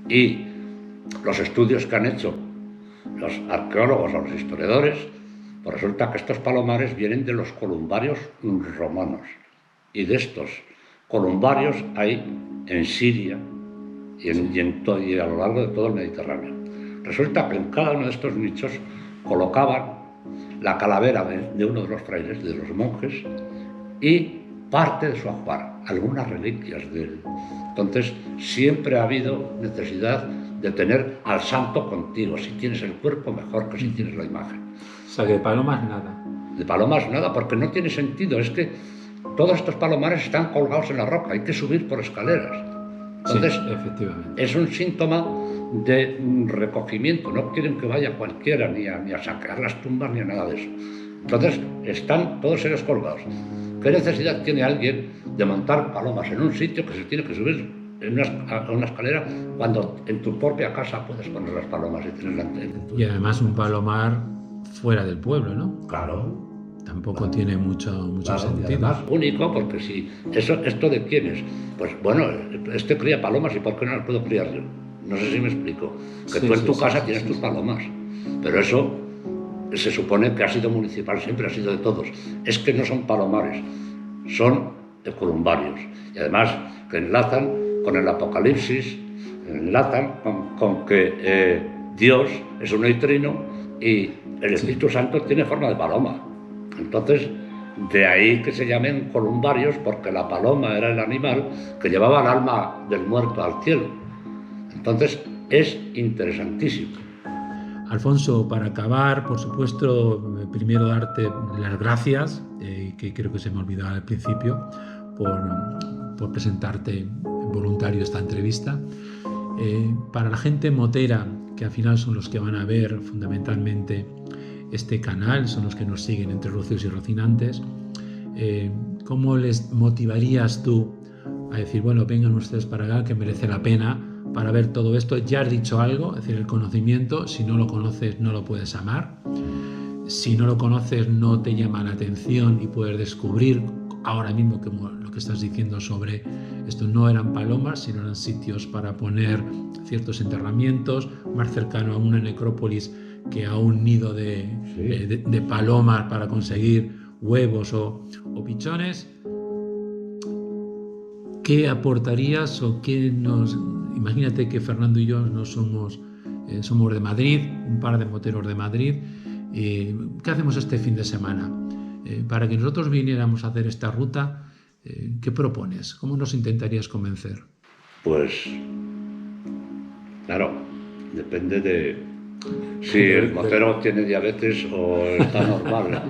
y los estudios que han hecho los arqueólogos o los historiadores, pues resulta que estos palomares vienen de los columbarios romanos, y de estos columbarios hay en Siria y a lo largo de todo el Mediterráneo. Resulta que en cada uno de estos nichos colocaban la calavera de uno de los frailes, de los monjes, y parte de su ajuar. algunas reliquias de él. Entonces, siempre ha habido necesidad de tener al santo contigo. Si tienes el cuerpo, mejor que si tienes la imagen. O sea, que de palomas nada. De palomas nada, porque no tiene sentido. Es que todos estos palomares están colgados en la roca, hay que subir por escaleras. Entonces, sí, efectivamente. Es un síntoma de recogimiento. No quieren que vaya cualquiera ni a saquear las tumbas ni a nada de eso. Entonces, están todos ellos colgados. ¿Qué necesidad tiene alguien de montar palomas en un sitio que se tiene que subir a una escalera cuando en tu propia casa puedes poner las palomas y tenerlas en tu... Y además un palomar fuera del pueblo, ¿no? Claro. Tampoco tiene mucho Claro, sentido. y además único, porque si ¿esto de quién es? Pues bueno, este cría palomas y ¿por qué no las puedo criar yo? No sé si me explico. Que Sí, tú en tu sí, casa sí, tienes sí, tus sí. palomas, pero eso se supone que ha sido municipal, siempre ha sido de todos. Es que no son palomares, son columbarios. Y además que enlazan con el Apocalipsis, enlazan con que Dios es un neutrino y el Espíritu Santo tiene forma de paloma. Entonces, de ahí que se llamen columbarios, porque la paloma era el animal que llevaba el alma del muerto al cielo. Entonces, es interesantísimo. Alfonso, para acabar, por supuesto, primero darte las gracias, que creo que se me olvidó al principio, por presentarte voluntario esta entrevista. Para la gente motera, que al final son los que van a ver fundamentalmente este canal, son los que nos siguen entre Rocios y Rocinantes, ¿cómo les motivarías tú a decir, bueno, vengan ustedes para acá, que merece la pena para ver todo esto? Ya has dicho algo, es decir, el conocimiento, si no lo conoces no lo puedes amar, si no lo conoces no te llama la atención y puedes descubrir ahora mismo que lo que estás diciendo sobre esto no eran palomas, sino eran sitios para poner ciertos enterramientos, más cercano a una necrópolis que a un nido de palomas para conseguir huevos o pichones. ¿Qué aportarías o qué nos... Imagínate que Fernando y yo no somos de Madrid, un par de moteros de Madrid. ¿Qué hacemos este fin de semana? Para que nosotros viniéramos a hacer esta ruta, ¿qué propones? ¿Cómo nos intentarías convencer? Pues, claro, depende de si el motero tiene diabetes o está normal.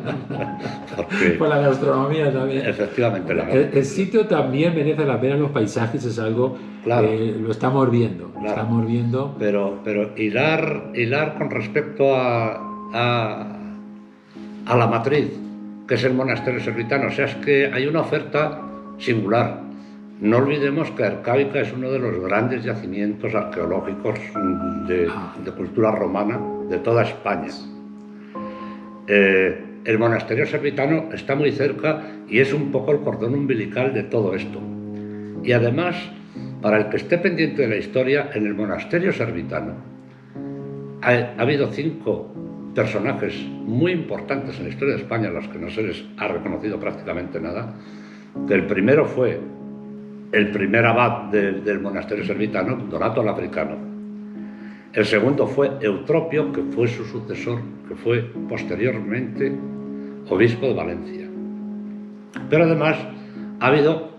Porque, Pues la gastronomía también. efectivamente, El sitio también merece la pena, los paisajes es algo Claro. que lo estamos viendo. Claro. Estamos viendo. Pero hilar con respecto a la matriz, que es el monasterio servitano. O sea, es que hay una oferta singular. No olvidemos que Arcábica es uno de los grandes yacimientos arqueológicos de cultura romana de toda España. El monasterio servitano está muy cerca y es un poco el cordón umbilical de todo esto. Y además, para el que esté pendiente de la historia, en el monasterio servitano ha habido 5 personajes muy importantes en la historia de España, a los que no se les ha reconocido prácticamente nada. Que el primero fue el primer abad del monasterio servitano, Donato el Africano. El segundo fue Eutropio, que fue su sucesor, que fue posteriormente obispo de Valencia. Pero además ha habido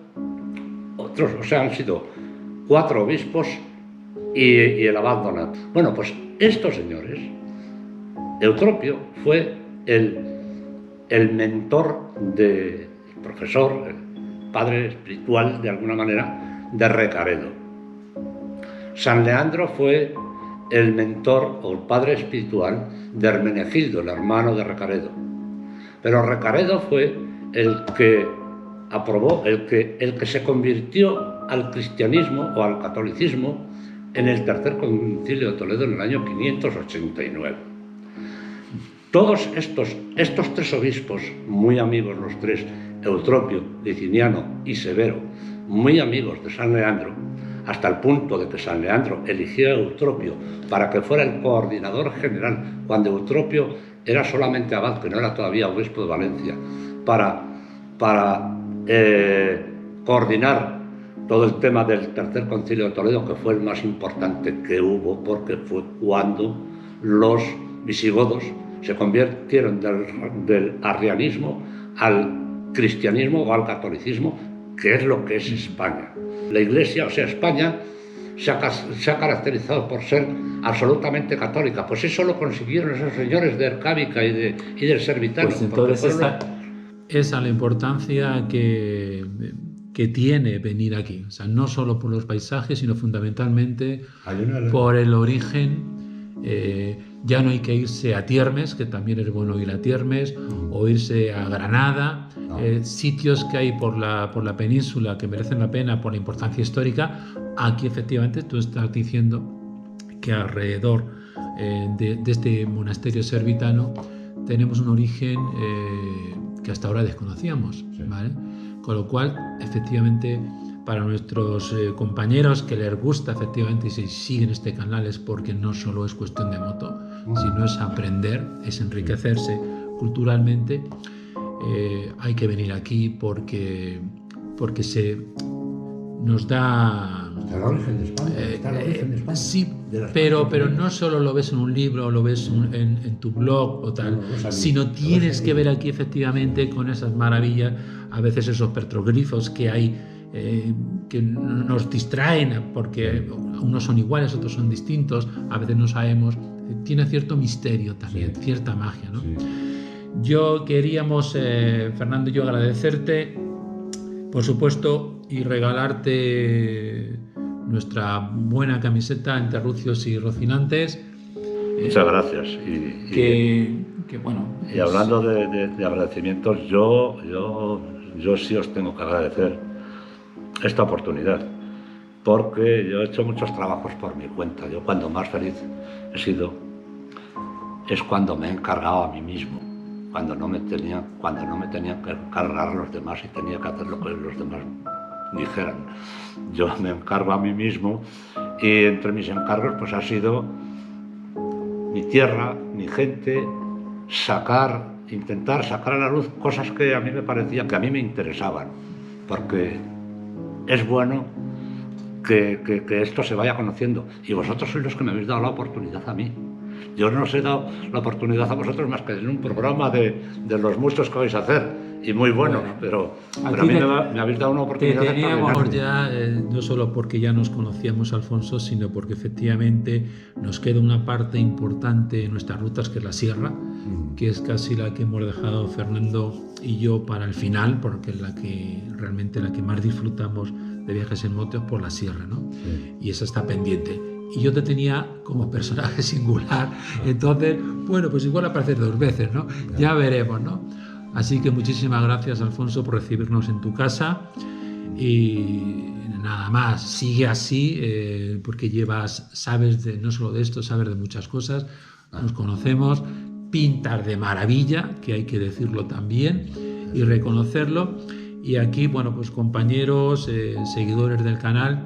otros, o sea, han sido 4 obispos y el abad Donato. Bueno, pues estos señores, Eutropio fue el mentor del profesor, padre espiritual, de alguna manera, de Recaredo. San Leandro fue el mentor o el padre espiritual de Hermenegildo, el hermano de Recaredo. Pero Recaredo fue el que aprobó, el que se convirtió al cristianismo o al catolicismo en el Tercer Concilio de Toledo en el año 589. Todos estos 3 obispos, muy amigos los 3, Eutropio, Liciniano y Severo, muy amigos de San Leandro, hasta el punto de que San Leandro eligió a Eutropio para que fuera el coordinador general, cuando Eutropio era solamente abad, que no era todavía obispo de Valencia, para coordinar todo el tema del Tercer Concilio de Toledo, que fue el más importante que hubo, porque fue cuando los visigodos se convirtieron del arrianismo al cristianismo o al catolicismo que es lo que es España. La Iglesia, o sea, España, se ha caracterizado por ser absolutamente católica. Pues eso lo consiguieron esos señores de Ercábica y del Servitano. Pues entonces esa la importancia que tiene venir aquí. O sea, no solo por los paisajes, sino fundamentalmente por el origen. Ya no hay que irse a Tiermes, que también es bueno ir a Tiermes, o irse a Granada, sitios que hay por la península que merecen la pena por la importancia histórica. Aquí efectivamente tú estás diciendo que alrededor de este monasterio servitano tenemos un origen que hasta ahora desconocíamos, ¿vale? Con lo cual, efectivamente, para nuestros compañeros que les gusta efectivamente y si siguen este canal es porque no solo es cuestión de moto, sino es aprender, es enriquecerse culturalmente. Hay que venir aquí porque se nos da... Está el origen de España. Sí, pero no solo lo ves en un libro o lo ves en tu blog o tal, sino tienes que ver aquí efectivamente con esas maravillas, a veces esos petroglifos que hay, que nos distraen porque unos son iguales, otros son distintos, a veces no sabemos, tiene cierto misterio también, cierta magia, ¿no? Sí. Yo queríamos, Fernando y yo, agradecerte, por supuesto, y regalarte nuestra buena camiseta Entre Rucios y Rocinantes. Muchas gracias. Bueno, y hablando de agradecimientos, yo sí os tengo que agradecer esta oportunidad, porque yo he hecho muchos trabajos por mi cuenta. Yo cuando más feliz he sido es cuando me he encargado a mí mismo, cuando no me tenía que encargar los demás y tenía que hacer lo que los demás dijeran. Yo me encargo a mí mismo y entre mis encargos pues ha sido mi tierra, mi gente, intentar sacar a la luz cosas que a mí me parecían, que a mí me interesaban, porque es bueno que esto se vaya conociendo y vosotros sois los que me habéis dado la oportunidad a mí. Yo no os he dado la oportunidad a vosotros más que en un programa de los muchos que vais a hacer y muy buenos, pero a mí me habéis dado una oportunidad. Te teníamos ya, no solo porque ya nos conocíamos, Alfonso, sino porque efectivamente nos queda una parte importante en nuestras rutas, que es la sierra, que es casi la que hemos dejado Fernando y yo para el final, porque es la que realmente la que más disfrutamos de viajes en moto por la sierra, ¿no? Sí. Y esa está pendiente. Y yo te tenía como personaje singular, entonces, bueno, pues igual aparecer 2 veces, ¿no? Ya veremos, ¿no? Así que muchísimas gracias, Alfonso, por recibirnos en tu casa y nada más, sigue así, porque sabes no solo de esto, sabes de muchas cosas, nos conocemos, pintas de maravilla, que hay que decirlo también y reconocerlo. Y aquí, bueno, pues compañeros, seguidores del canal,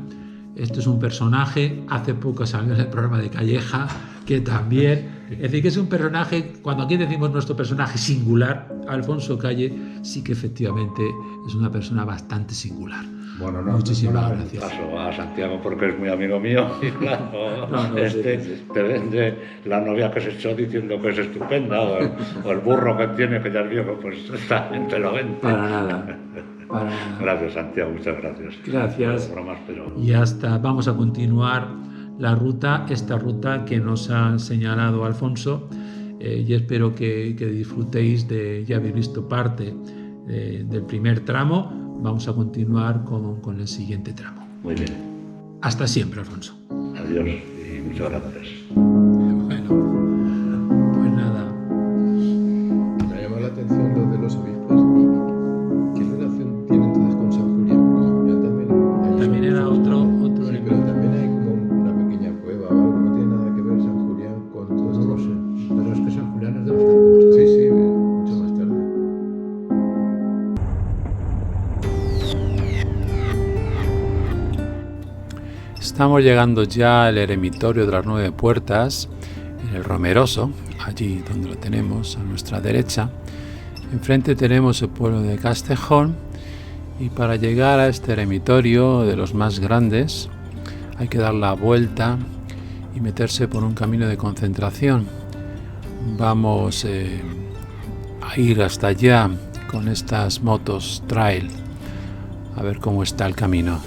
esto es un personaje, hace poco salió en el programa de Calleja, que también, es decir, que es un personaje, cuando aquí decimos nuestro personaje singular, Alfonso Calle, sí que efectivamente es una persona bastante singular. Bueno, muchísimas gracias. Paso a Santiago porque es muy amigo mío y claro, te vende la novia que se echó diciendo que es estupenda o el burro que tiene que ya es viejo, pues también te lo vende. Para nada. Gracias, Santiago, muchas gracias. Gracias. Y vamos a continuar esta ruta que nos ha señalado Alfonso, y espero que disfrutéis ya habéis visto parte del primer tramo. Vamos a continuar con el siguiente tramo. Muy bien. Hasta siempre, Alfonso. Adiós y muchas gracias. Bueno, pues nada. Me ha llamado la atención lo de los obispos. ¿Qué relación tiene entonces con San Julián? También era otro. Sí, pero también hay como una pequeña cueva o algo. No tiene nada que ver San Julián con todo esto. No lo sé. Pero es que San Julián es de bastante más tarde. Sí, mucho más tarde. Estamos llegando ya al eremitorio de las 9 puertas, en el Romeroso, allí donde lo tenemos a nuestra derecha. Enfrente tenemos el pueblo de Castejón y para llegar a este eremitorio de los más grandes hay que dar la vuelta y meterse por un camino de concentración. Vamos a ir hasta allá con estas motos trail. a ver cómo está el camino.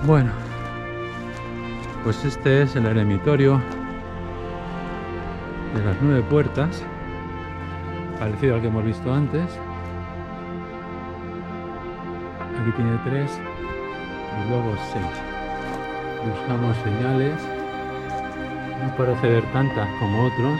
Bueno, pues este es el eremitorio de las 9 puertas, parecido al que hemos visto antes. Aquí tiene 3 y luego 6. Buscamos señales, no parece ver tantas como otros.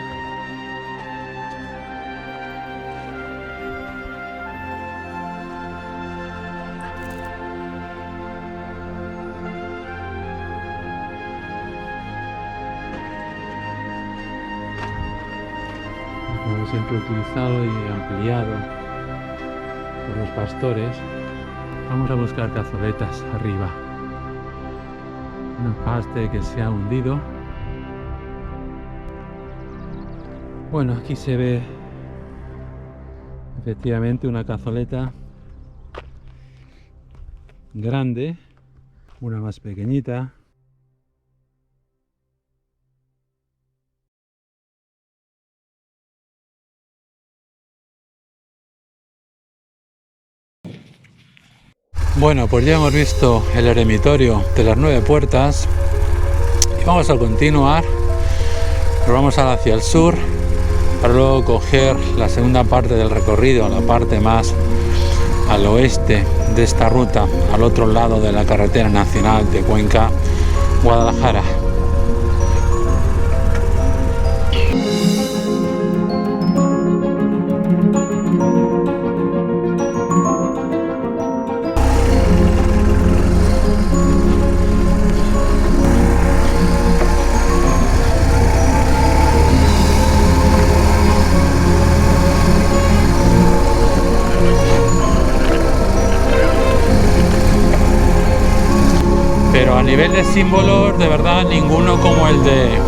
Como siempre utilizado y ampliado por los pastores. Vamos a buscar cazoletas arriba. Un paste que se ha hundido. Bueno, aquí se ve efectivamente una cazoleta grande, una más pequeñita. Bueno, pues ya hemos visto el eremitorio de las 9 puertas y vamos a continuar. Nos vamos hacia el sur para luego coger la segunda parte del recorrido, la parte más al oeste de esta ruta, al otro lado de la carretera nacional de Cuenca-Guadalajara. Pero a nivel de símbolos, de verdad, ninguno como el de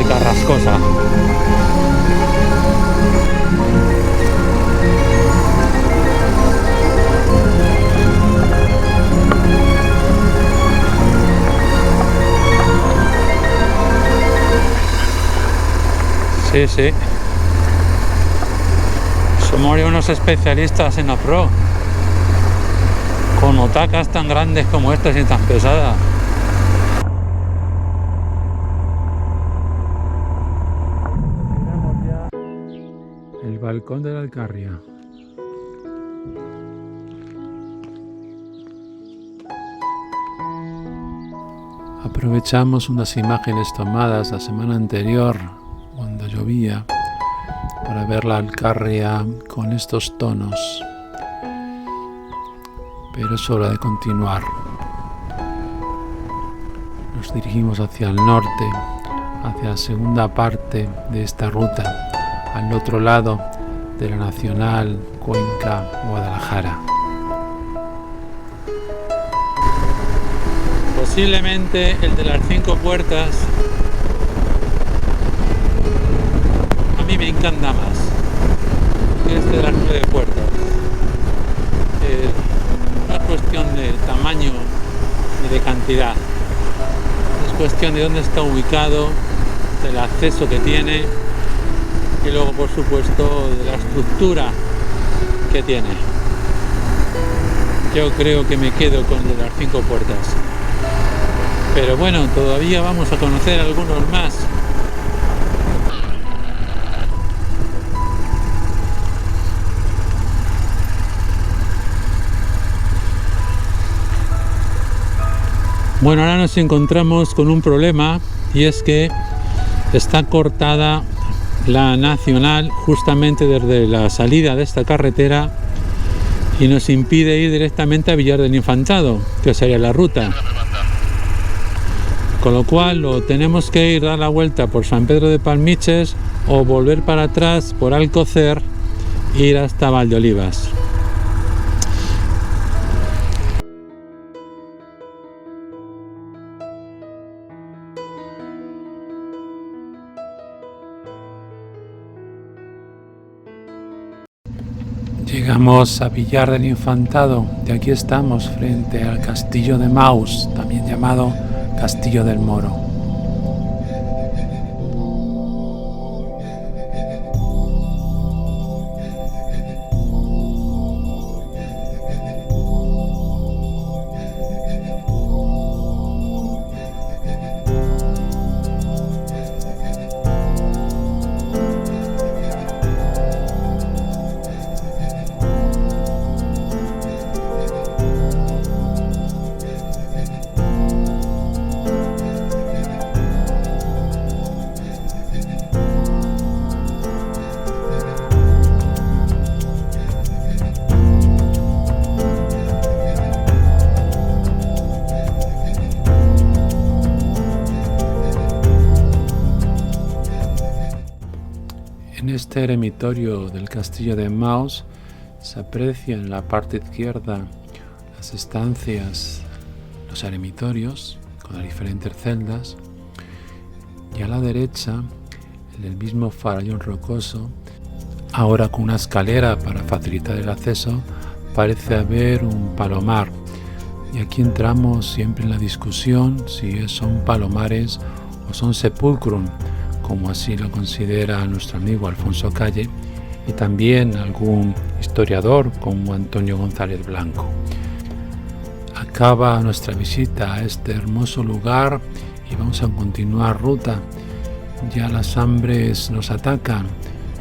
Carrascosa. Sí, sí. Somos unos especialistas en off-road. Con otacas tan grandes como estas y tan pesadas. Miramos ya el balcón de la Alcarria. Aprovechamos unas imágenes tomadas la semana anterior cuando llovía para ver la Alcarria con estos tonos. Pero es hora de continuar. Nos dirigimos hacia el norte, hacia la segunda parte de esta ruta, al otro lado de la Nacional Cuenca-Guadalajara. Posiblemente el de las 5 puertas a mí me encanta más que este de las 9 puertas. No es cuestión de tamaño ni de cantidad, es cuestión de dónde está ubicado, del acceso que tiene y luego por supuesto de la estructura que tiene. yo creo que me quedo con el de las 5 puertas. Pero bueno, todavía vamos a conocer algunos más. Bueno, ahora nos encontramos con un problema, y es que está cortada la nacional justamente desde la salida de esta carretera y nos impide ir directamente a Villar del Infantado, que sería la ruta. Con lo cual lo tenemos que ir, dar la vuelta por San Pedro de Palmiches o volver para atrás por Alcocer e ir hasta Valdeolivas. Llegamos a Villar del Infantado y aquí estamos frente al Castillo de Maus, también llamado Castillo del Moro. En este eremitorio del Castillo de Maus se aprecia en la parte izquierda las estancias, los eremitorios con las diferentes celdas, y a la derecha, en el mismo farallón rocoso, ahora con una escalera para facilitar el acceso, parece haber un palomar, y aquí entramos siempre en la discusión si son palomares o son sepulcrum, como así lo considera nuestro amigo Alfonso Calle y también algún historiador como Antonio González Blanco. Acaba nuestra visita a este hermoso lugar y vamos a continuar ruta. Ya las hambres nos atacan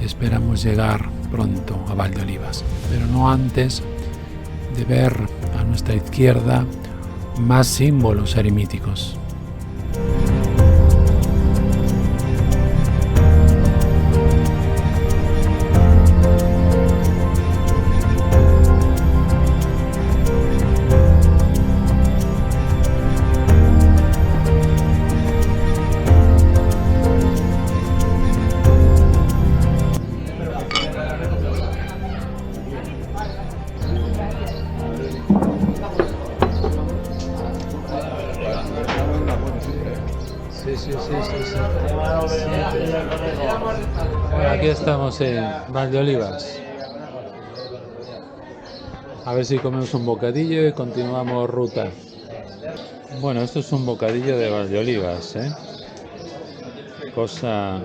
y esperamos llegar pronto a Valdeolivas, pero no antes de ver a nuestra izquierda más símbolos eremíticos. Sí. Bueno, aquí estamos en Valdeolivas. A ver si comemos un bocadillo y continuamos ruta. Bueno, esto es un bocadillo de Valdeolivas, ¿eh? Cosa...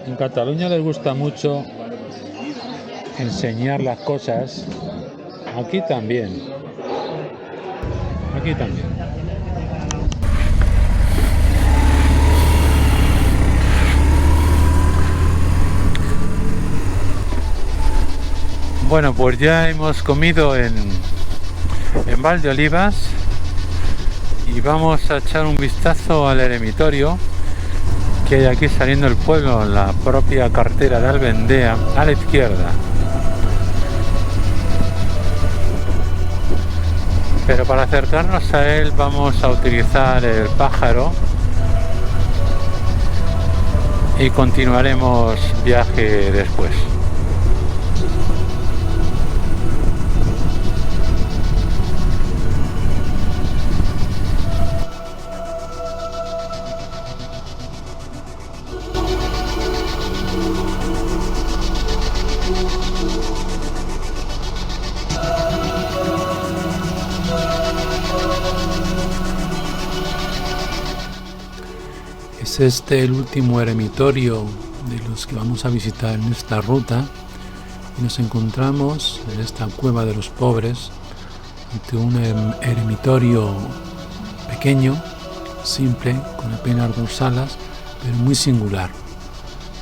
En Cataluña les gusta mucho enseñar las cosas. Aquí también. Aquí también. Bueno, pues ya hemos comido en Valdeolivas y vamos a echar un vistazo al eremitorio que hay aquí saliendo del pueblo, en la propia carretera de Albendea, a la izquierda. Pero para acercarnos a él vamos a utilizar el pájaro y continuaremos viaje después. Es este el último eremitorio de los que vamos a visitar en esta ruta, y nos encontramos en esta cueva de los pobres ante un eremitorio pequeño, simple, con apenas 2 salas, pero muy singular.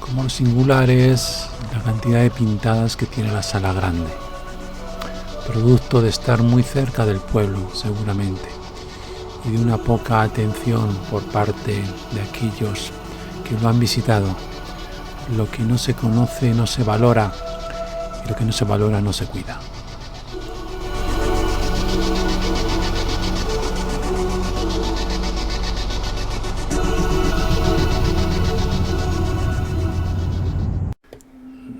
Como lo singular es la cantidad de pintadas que tiene la sala grande, producto de estar muy cerca del pueblo seguramente, y de una poca atención por parte de aquellos que lo han visitado. Lo que no se conoce no se valora, y lo que no se valora no se cuida.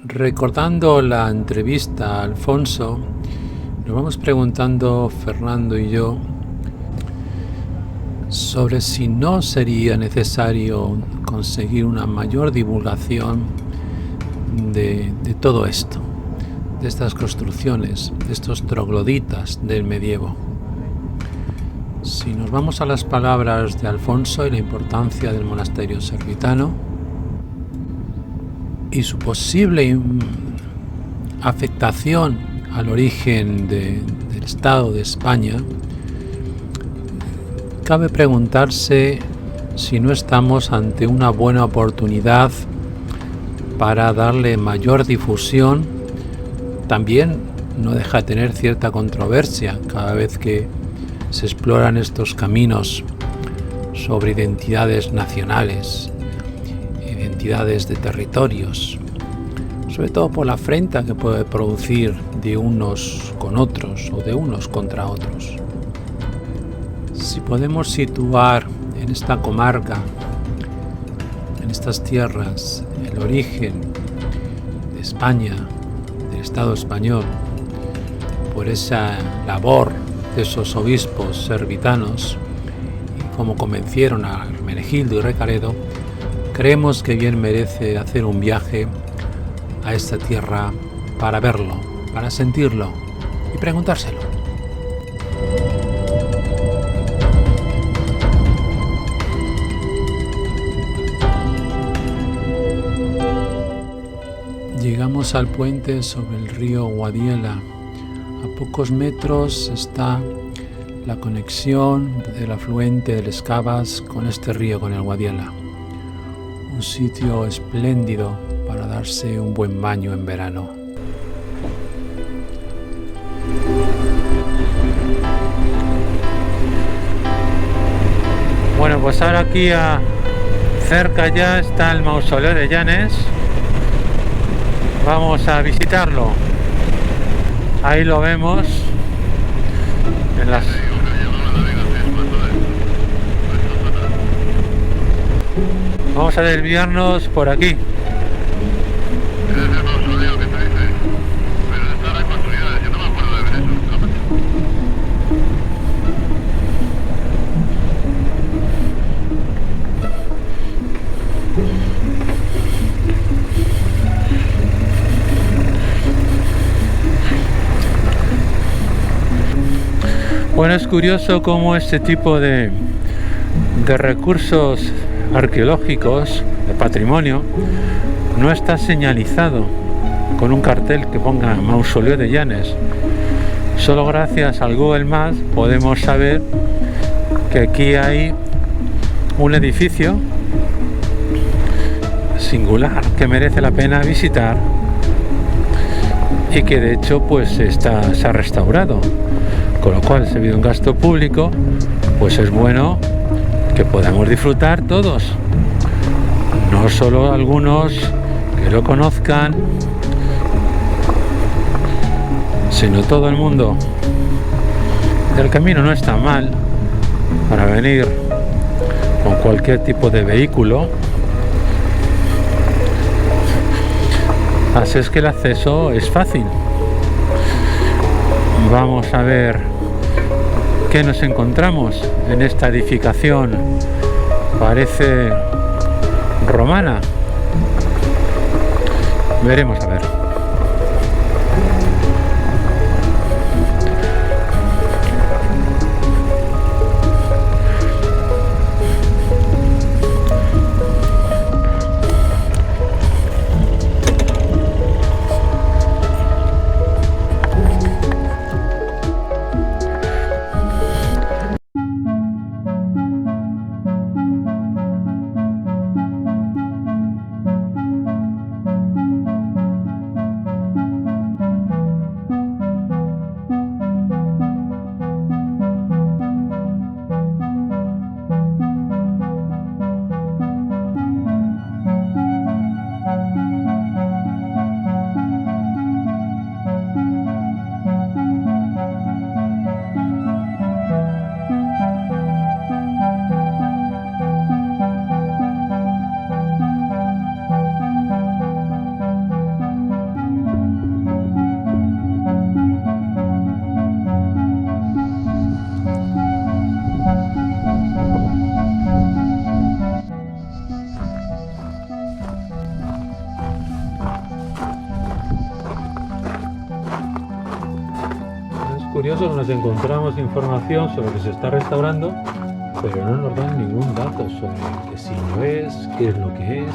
Recordando la entrevista a Alfonso, nos vamos preguntando Fernando y yo sobre si no sería necesario conseguir una mayor divulgación de todo esto, de estas construcciones, de estos trogloditas del medievo. Si nos vamos a las palabras de Alfonso y la importancia del monasterio servitano y su posible afectación al origen del Estado de España, cabe preguntarse si no estamos ante una buena oportunidad para darle mayor difusión. También no deja de tener cierta controversia cada vez que se exploran estos caminos sobre identidades nacionales, identidades de territorios, sobre todo por la afrenta que puede producir de unos con otros o de unos contra otros. Si podemos situar en esta comarca, en estas tierras, el origen de España, del Estado español, por esa labor de esos obispos servitanos y cómo convencieron a Hermenegildo y Recaredo, creemos que bien merece hacer un viaje a esta tierra para verlo, para sentirlo y preguntárselo. Llegamos al puente sobre el río Guadiela. A pocos metros está la conexión del afluente del Escabas con este río, con el Guadiela. Un sitio espléndido para darse un buen baño en verano. Bueno, pues ahora aquí cerca ya está el mausoleo de Llanes. Vamos a visitarlo. Ahí lo vemos en las... Vamos a desviarnos por aquí. Bueno, es curioso cómo este tipo de recursos arqueológicos, de patrimonio, no está señalizado con un cartel que ponga Mausoleo de Llanes. Solo gracias al Google Maps podemos saber que aquí hay un edificio singular que merece la pena visitar y que de hecho pues se ha restaurado, con lo cual, si ha habido un gasto público, pues es bueno que podamos disfrutar todos, no solo algunos que lo conozcan, sino todo el mundo. El camino no está mal para venir con cualquier tipo de vehículo, así es que el acceso es fácil. Vamos a ver qué nos encontramos en esta edificación. Parece romana. Veremos a ver. curioso que nos encontramos información sobre lo que se está restaurando, pero no nos dan ningún dato sobre qué signo es, qué es lo que es.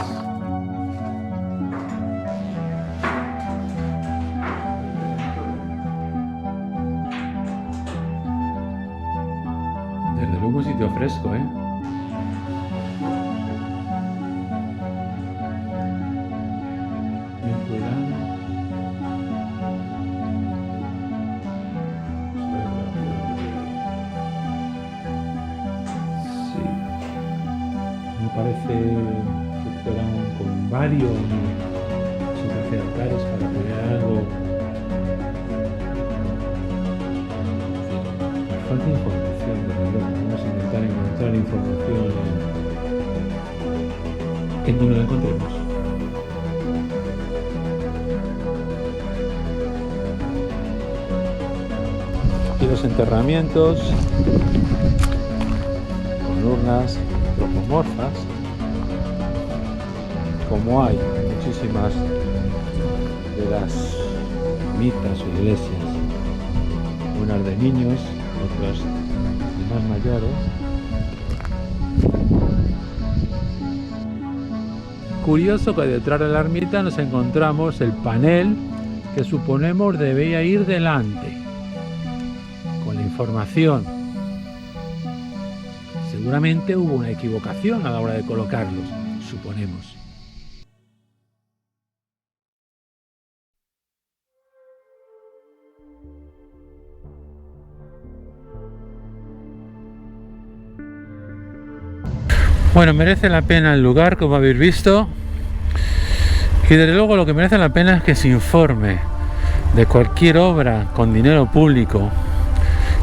Desde luego un sitio fresco, ¿eh? Bien cuidado. Sí. Me parece que fueran con varios altares para poner algo. Me falta información, desde luego. Vamos a intentar encontrar información en donde la encontremos. Y los enterramientos con urnas antropomorfas, como hay en muchísimas de las mitas o iglesias, unas de niños, otras de más mayores. Curioso que detrás de la ermita nos encontramos el panel que suponemos debía ir delante con la información. Seguramente hubo una equivocación a la hora de colocarlos, suponemos. Bueno, merece la pena el lugar, como habéis visto, y desde luego lo que merece la pena es que se informe de cualquier obra con dinero público,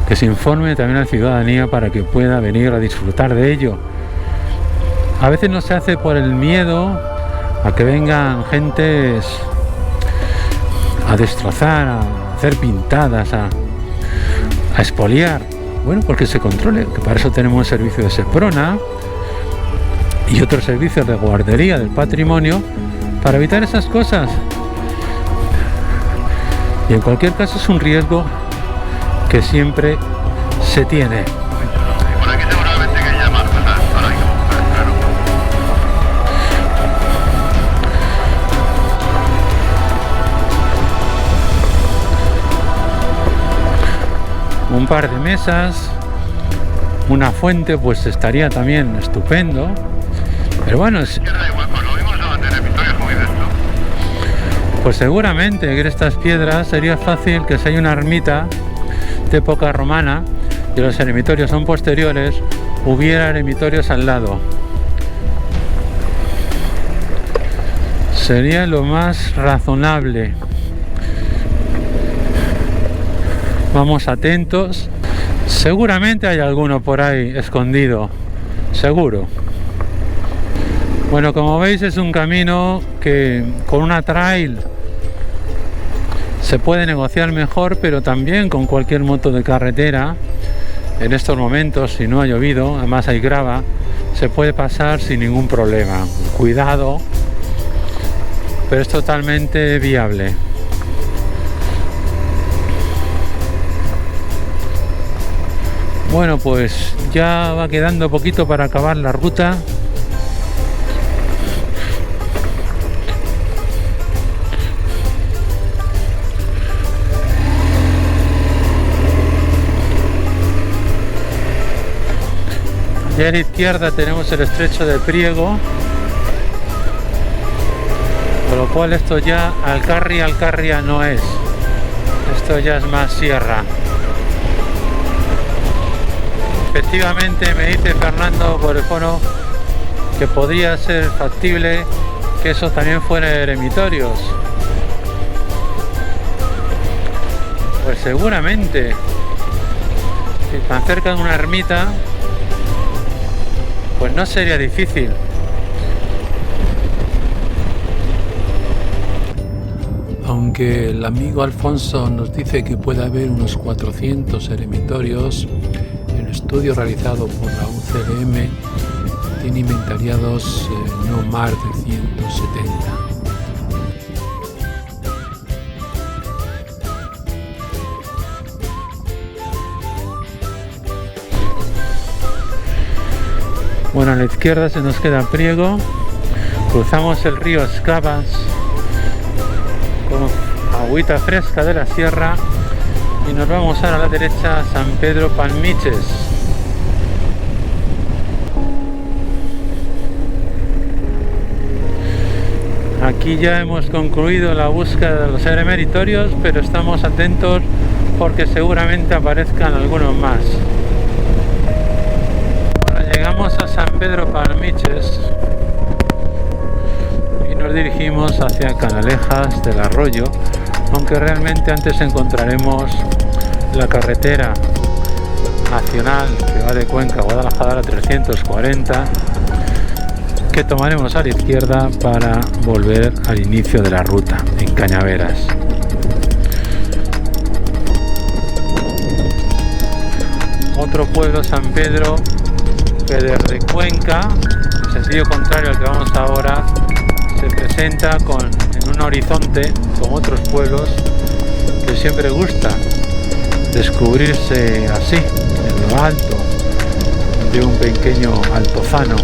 que se informe también a la ciudadanía para que pueda venir a disfrutar de ello. A veces no se hace por el miedo a que vengan gentes a destrozar, a hacer pintadas, a expoliar. Bueno, porque se controle, que para eso tenemos el servicio de Seprona y otros servicios de guardería del patrimonio para evitar esas cosas. Y en cualquier caso es un riesgo que siempre se tiene. Por aquí seguramente que haya más cosas para ahí, claro. Un par de mesas, una fuente, pues estaría también estupendo. Pero bueno, Da igual, pues lo mismo se va a tener episodios muy de esto. pues seguramente que en estas piedras sería fácil que si hay una ermita de época romana y los eremitorios son posteriores, hubiera eremitorios al lado. Sería lo más razonable. Vamos atentos. Seguramente hay alguno por ahí escondido. Seguro. Bueno, como veis es un camino que con una trail se puede negociar mejor, pero también con cualquier moto de carretera. En estos momentos, si no ha llovido, además hay grava, se puede pasar sin ningún problema. Cuidado, pero es totalmente viable. Bueno, pues ya va quedando poquito para acabar la ruta. Y a la izquierda tenemos el estrecho de Priego, con lo cual esto ya Alcarria no es, esto ya es más sierra. Efectivamente me dice Fernando por el foro que podría ser factible que eso también fuera eremitorios. Pues seguramente, si tan cerca de una ermita, pues no sería difícil. Aunque el amigo Alfonso nos dice que puede haber unos 400 eremitorios, el estudio realizado por la UCLM tiene inventariados no más de 170. Bueno, a la izquierda se nos queda Priego, cruzamos el río Escabas con agüita fresca de la sierra y nos vamos ahora a la derecha a San Pedro Palmiches. Aquí ya hemos concluido la búsqueda de los eremitorios, pero estamos atentos porque seguramente aparezcan algunos más. Ahora llegamos a San Pedro Palmiches y nos dirigimos hacia Canalejas del Arroyo, aunque realmente antes encontraremos la carretera nacional que va de Cuenca a Guadalajara 340, que tomaremos a la izquierda para volver al inicio de la ruta en Cañaveras. Otro pueblo, San Pedro, que desde Cuenca, en sentido contrario al que vamos ahora, se presenta en un horizonte con otros pueblos que siempre gusta descubrirse así, en lo alto de un pequeño altozano.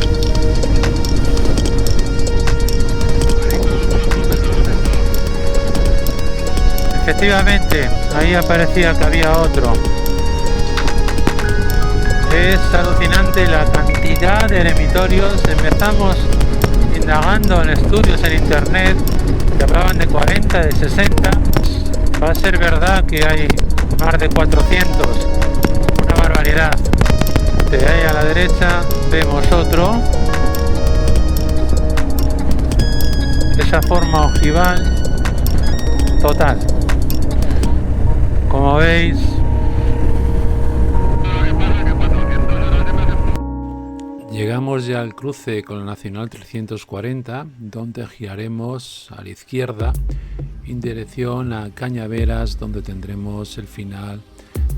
Efectivamente, ahí aparecía que había otro. Es alucinante la cantidad de eremitorios. Empezamos indagando en estudios en internet que hablaban de 40, de 60. Va a ser verdad que hay más de 400, una barbaridad. De ahí a la derecha vemos otro, esa forma ojival total. Como veis, llegamos ya al cruce con la Nacional 340, donde giraremos a la izquierda en dirección a Cañaveras, donde tendremos el final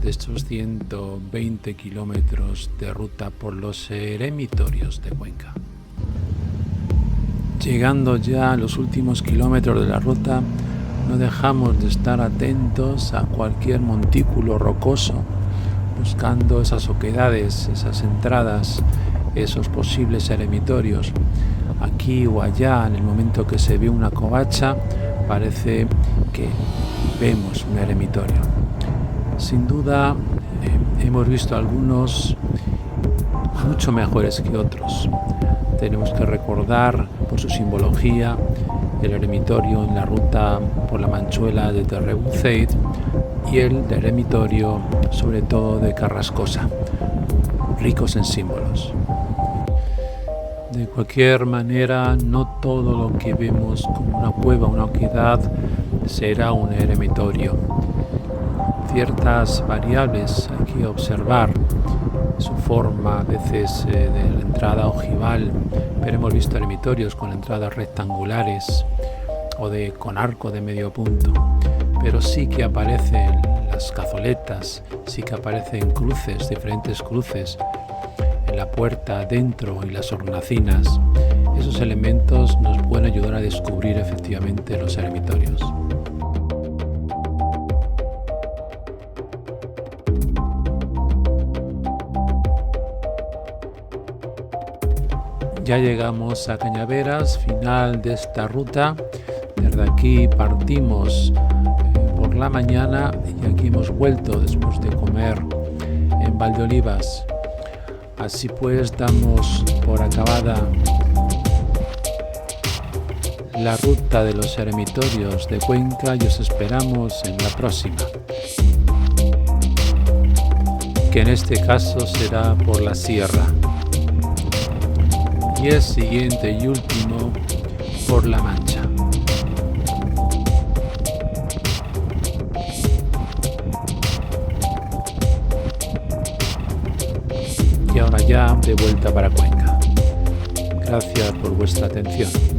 de estos 120 kilómetros de ruta por los eremitorios de Cuenca. Llegando ya a los últimos kilómetros de la ruta, no dejamos de estar atentos a cualquier montículo rocoso, buscando esas oquedades, esas entradas, esos posibles eremitorios. Aquí o allá, en el momento que se ve una covacha, parece que vemos un eremitorio. Sin duda, hemos visto algunos mucho mejores que otros. Tenemos que recordar por su simbología el eremitorio en la ruta por la Manchuela de Terrebuceit y el eremitorio sobre todo de Carrascosa, ricos en símbolos. De cualquier manera, no todo lo que vemos como una cueva, una oquedad, será un eremitorio. Ciertas variables hay que observar, su forma a veces de la entrada ojival, pero hemos visto eremitorios con entradas rectangulares o con arco de medio punto, pero sí que aparecen las cazoletas, sí que aparecen cruces, diferentes cruces en la puerta dentro y las hornacinas. Esos elementos nos pueden ayudar a descubrir efectivamente los eremitorios. Ya llegamos a Cañaveras, final de esta ruta. Desde aquí partimos por la mañana y aquí hemos vuelto después de comer en Valdeolivas. Así pues, damos por acabada la ruta de los eremitorios de Cuenca y os esperamos en la próxima, que en este caso será por la sierra. Y el siguiente y último por La Mancha. Y ahora ya de vuelta para Cuenca. Gracias por vuestra atención.